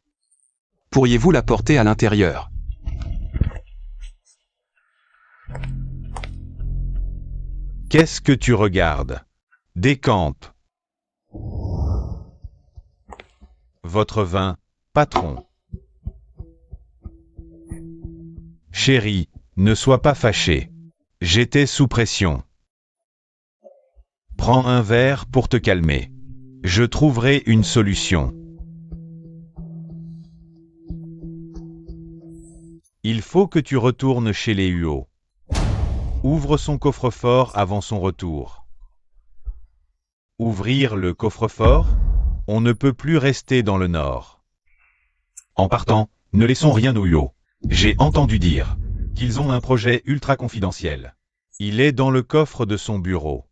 Pourriez-vous la porter à l'intérieur? Qu'est-ce que tu regardes? Décampe. Votre vin, patron. Chérie, ne sois pas fâché. J'étais sous pression. Prends un verre pour te calmer. Je trouverai une solution. Il faut que tu retournes chez les Huo. Ouvre son coffre-fort avant son retour. Ouvrir le coffre-fort? On ne peut plus rester dans le nord. En partant, ne laissons rien aux Huo. J'ai entendu dire qu'ils ont un projet ultra confidentiel. Il est dans le coffre de son bureau.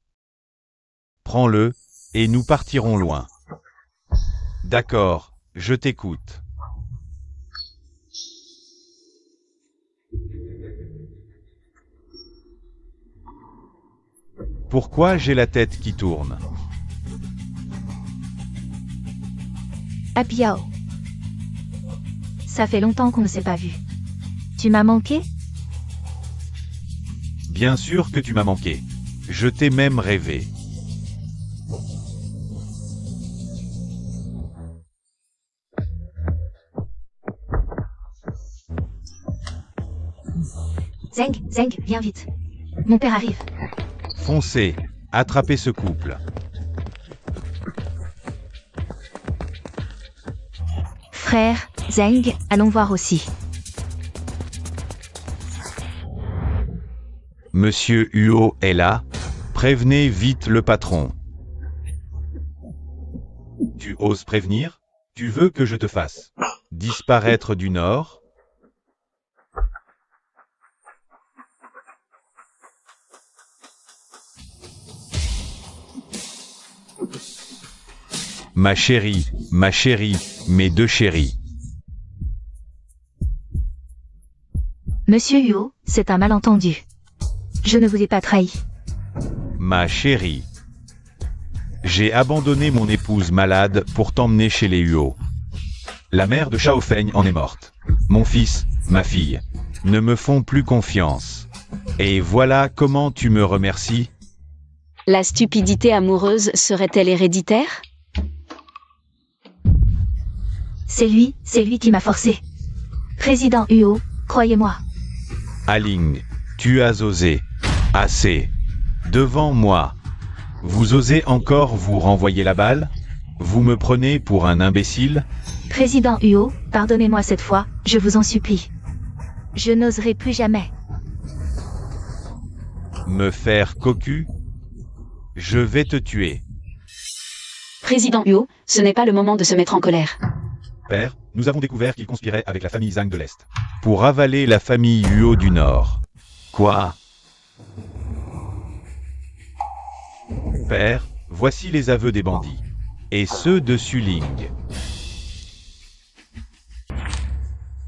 Prends-le, et nous partirons loin. D'accord, je t'écoute. Pourquoi j'ai la tête qui tourne? Apiao. Ça fait longtemps qu'on ne s'est pas vu. Tu m'as manqué? Bien sûr que tu m'as manqué. Je t'ai même rêvé. Zeng, viens vite. Mon père arrive. Foncez, attrapez ce couple. Frère, Zeng, allons voir aussi. Monsieur Huo est là. Prévenez vite le patron. Tu oses prévenir? Tu veux que je te fasse disparaître du Nord? Ma chérie, mes deux chéris. Monsieur Huo, c'est un malentendu. Je ne vous ai pas trahi. Ma chérie. J'ai abandonné mon épouse malade pour t'emmener chez les Huo. La mère de Xiaofeng en est morte. Mon fils, ma fille, ne me font plus confiance. Et voilà comment tu me remercies. La stupidité amoureuse serait-elle héréditaire? C'est lui qui m'a forcé. Président Huo, croyez-moi. Aling, tu as osé. Assez. Devant moi. Vous osez encore vous renvoyer la balle? Vous me prenez pour un imbécile? Président Huo, pardonnez-moi cette fois, je vous en supplie. Je n'oserai plus jamais. Me faire cocu? Je vais te tuer. Président Huo, ce n'est pas le moment de se mettre en colère. Père, nous avons découvert qu'il conspirait avec la famille Zhang de l'Est. Pour avaler la famille Huo du Nord. Quoi? Père, voici les aveux des bandits. Et ceux de Suling.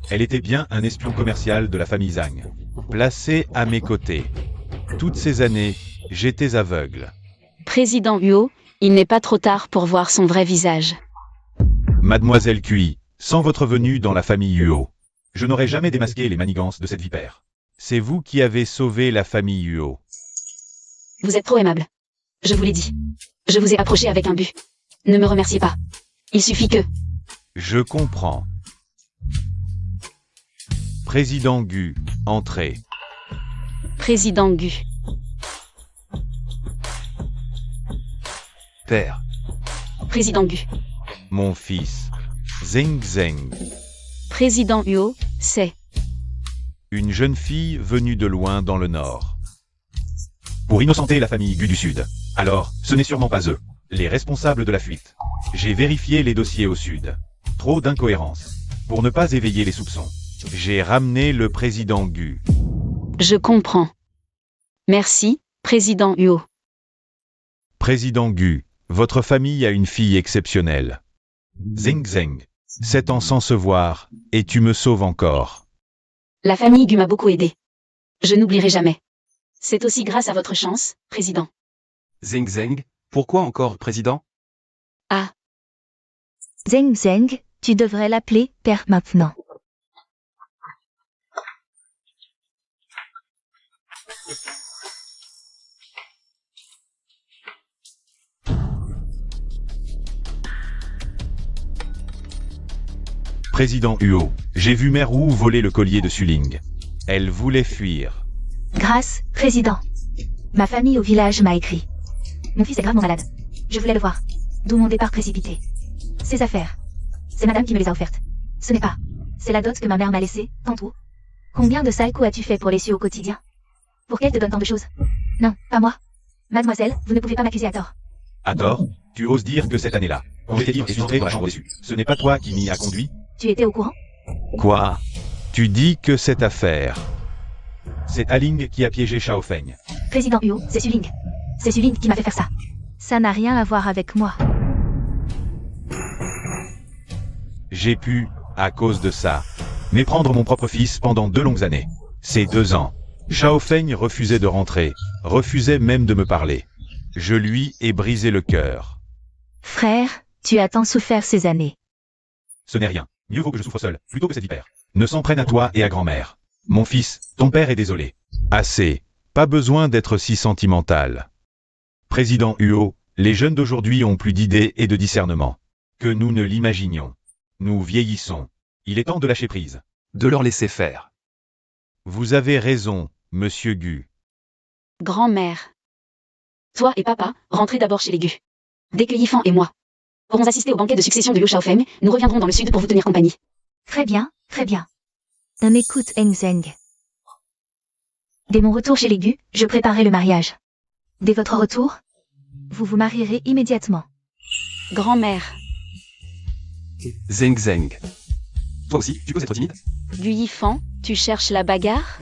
Elle était bien un espion commercial de la famille Zhang. Placé à mes côtés. Toutes ces années, j'étais aveugle. Président Huo, il n'est pas trop tard pour voir son vrai visage. Mademoiselle Cui, sans votre venue dans la famille Huo, je n'aurais jamais démasqué les manigances de cette vipère. C'est vous qui avez sauvé la famille Huo. Vous êtes trop aimable. Je vous l'ai dit. Je vous ai approché avec un but. Ne me remerciez pas. Il suffit que... Je comprends. Président Gu, entrez. Président Gu. Père. Président Gu. Mon fils. Zeng Zeng. Président Huo, c'est... Une jeune fille venue de loin dans le nord. Pour innocenter la famille Gu du Sud. Alors, ce n'est sûrement pas eux, les responsables de la fuite. J'ai vérifié les dossiers au Sud. Trop d'incohérences. Pour ne pas éveiller les soupçons. J'ai ramené le président Gu. Je comprends. Merci, Président Huo. Président Gu, votre famille a une fille exceptionnelle. Zeng Zeng. 7 ans sans se voir, et tu me sauves encore. La famille Gu m'a beaucoup aidé. Je n'oublierai jamais. C'est aussi grâce à votre chance, Président. Zeng Zeng, pourquoi encore président? Ah, Zeng Zeng, tu devrais l'appeler père maintenant. Président Huo, j'ai vu Mère Wu voler le collier de Suling. Elle voulait fuir. Grâce, président. Ma famille au village m'a écrit. Mon fils est gravement malade. Je voulais le voir. D'où mon départ précipité. Ces affaires. C'est madame qui me les a offertes. Ce n'est pas. C'est la dot que ma mère m'a laissée, tantôt. Combien de sales coups as-tu fait pour les cieux au quotidien? Pour qu'elle te donne tant de choses? Non, pas moi. Mademoiselle, vous ne pouvez pas m'accuser à tort. À tort, tu oses dire que cette année-là, quand j'étais libre et suis entré dans la chambre dessus, ce n'est pas toi qui m'y as conduit? Tu étais au courant? Quoi? Tu dis que cette affaire... C'est Aling qui a piégé Shao Feng. Président Huo, c'est Suling. C'est Suling qui m'a fait faire ça. Ça n'a rien à voir avec moi. J'ai pu, à cause de ça, méprendre mon propre fils pendant 2 longues années. Ces 2 ans. Shao Feng refusait de rentrer, refusait même de me parler. Je lui ai brisé le cœur. Frère, tu as tant souffert ces années. Ce n'est rien. Mieux vaut que je souffre seul, plutôt que cette vipère. Ne s'en prenne à toi et à grand-mère. Mon fils, ton père est désolé. Assez. Pas besoin d'être si sentimental. Président Huo, les jeunes d'aujourd'hui ont plus d'idées et de discernement que nous ne l'imaginions. Nous vieillissons. Il est temps de lâcher prise. De leur laisser faire. Vous avez raison, monsieur Gu. grand-mère. Toi et papa, rentrez d'abord chez les Gu. Dès que Yifan et moi aurons assisté au banquet de succession de Liu Shaofeng, nous reviendrons dans le sud pour vous tenir compagnie. Très bien, très bien. On écoute Eng Zeng. Dès mon retour chez les Gu, je préparerai le mariage. Dès votre retour, vous vous marierez immédiatement. Grand-mère, Zeng Zeng. Toi aussi, tu peux être timide? Gu Yifan, tu cherches la bagarre?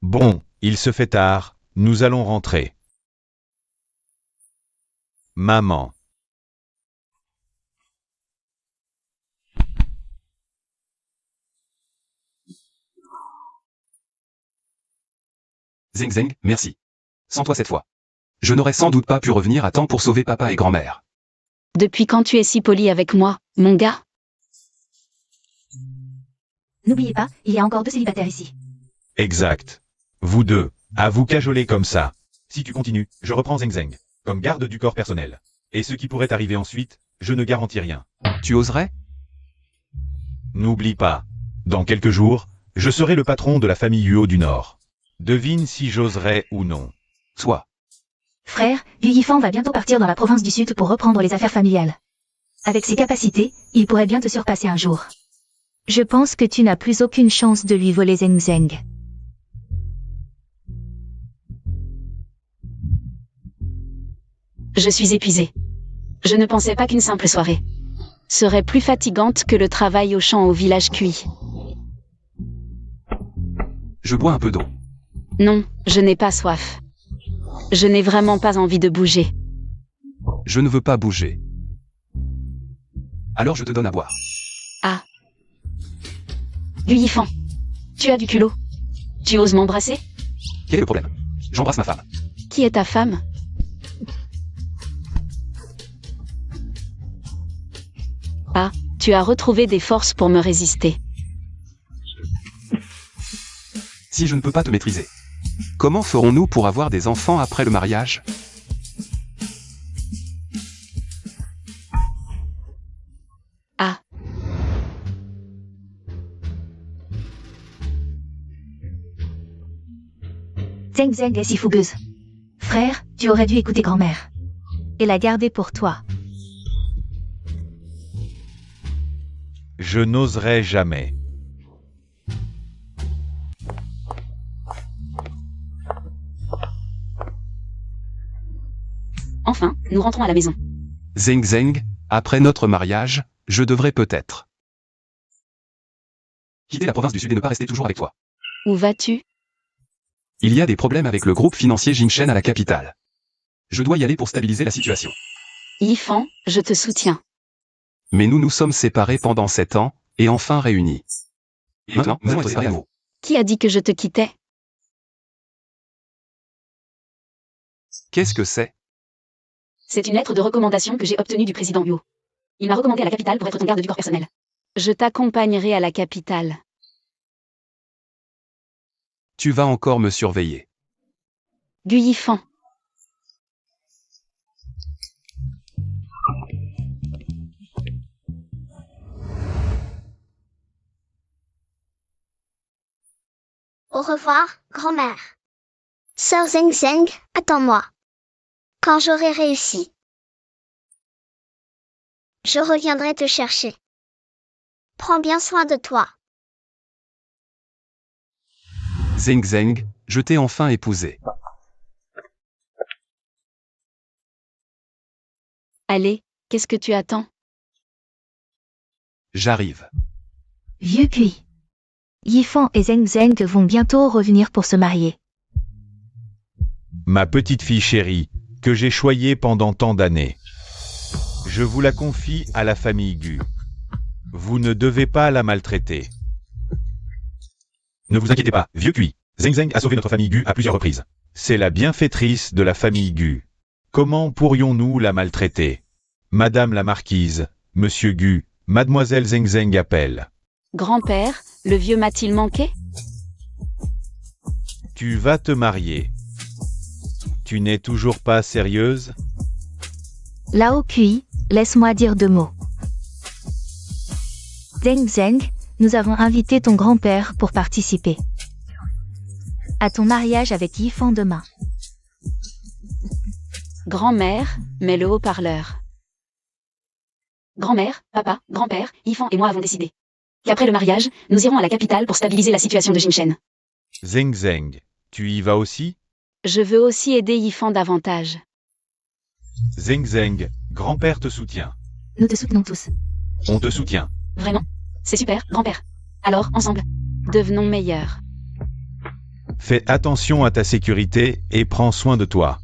Bon, il se fait tard, nous allons rentrer. Maman. Zeng Zeng, merci. Sans toi cette fois. Je n'aurais sans doute pas pu revenir à temps pour sauver papa et grand-mère. Depuis quand tu es si poli avec moi, mon gars? N'oubliez pas, il y a encore 2 célibataires ici. Exact. Vous deux, à vous cajoler comme ça. Si tu continues, je reprends Zeng Zeng, comme garde du corps personnel. Et ce qui pourrait arriver ensuite, je ne garantis rien. Tu oserais? N'oublie pas. Dans quelques jours, je serai le patron de la famille Huo du Nord. Devine si j'oserais ou non. Toi. Frère, Gu Yifan va bientôt partir dans la province du Sud pour reprendre les affaires familiales. Avec ses capacités, il pourrait bien te surpasser un jour. Je pense que tu n'as plus aucune chance de lui voler Zeng Zeng. Je suis épuisée. Je ne pensais pas qu'une simple soirée serait plus fatigante que le travail au champ au village cuit. Je bois un peu d'eau. Non, je n'ai pas soif. Je n'ai vraiment pas envie de bouger. Je ne veux pas bouger. Alors je te donne à boire. Ah. Gu Yifan, tu as du culot. Tu oses m'embrasser? Quel est le problème? J'embrasse ma femme. Qui est ta femme? Ah, Tu as retrouvé des forces pour me résister. Si je ne peux pas te maîtriser, comment ferons-nous pour avoir des enfants après le mariage? Ah. Zeng Zeng est si fougueuse. Frère, tu aurais dû écouter grand-mère. Et la garder pour toi. Je n'oserais jamais. Enfin, nous rentrons à la maison. Zeng Zeng, après notre mariage, je devrais peut-être quitter la province du Sud et ne pas rester toujours avec toi. Où vas-tu? Il y a des problèmes avec le groupe financier Jinshen à la capitale. Je dois y aller pour stabiliser la situation. Yifan, je te soutiens. Mais nous nous sommes séparés pendant 7 ans, et enfin réunis. Et maintenant, nous allons être séparés à nouveau. Qui a dit que je te quittais? Qu'est-ce que c'est? C'est une lettre de recommandation que j'ai obtenue du président Yu. Il m'a recommandé à la capitale pour être ton garde du corps personnel. Je t'accompagnerai à la capitale. Tu vas encore me surveiller. Gu Yifan. Au revoir, grand-mère. Sœur Zeng Zeng, attends-moi. Quand j'aurai réussi, je reviendrai te chercher. Prends bien soin de toi. Zeng Zeng, je t'ai enfin épousé. Allez, qu'est-ce que tu attends? J'arrive. Vieux cuit. Yifan et Zeng Zeng vont bientôt revenir pour se marier. Ma petite fille chérie, que j'ai choyée pendant tant d'années. Je vous la confie à la famille Gu. Vous ne devez pas la maltraiter. Ne vous inquiétez pas, vieux cuit. Zeng Zeng a sauvé notre famille Gu à plusieurs reprises. C'est la bienfaitrice de la famille Gu. Comment pourrions-nous la maltraiter? Madame la marquise, monsieur Gu, mademoiselle Zeng Zeng appelle. Grand-père, le vieux m'a-t-il manqué? Tu vas te marier. Tu n'es toujours pas sérieuse? Lao Kui, laisse-moi dire 2 mots. Zeng Zeng, nous avons invité ton grand-père pour participer à ton mariage avec Yifan demain. Grand-mère, mets le haut-parleur. Grand-mère, papa, grand-père, Yifan et moi avons décidé qu'après le mariage, nous irons à la capitale pour stabiliser la situation de Jinshen. Zeng Zeng, tu y vas aussi? Je veux aussi aider Yifan davantage. Zeng Zeng, grand-père te soutient. Nous te soutenons tous. On te soutient. Vraiment? C'est super, grand-père. Alors, ensemble, devenons meilleurs. Fais attention à ta sécurité et prends soin de toi.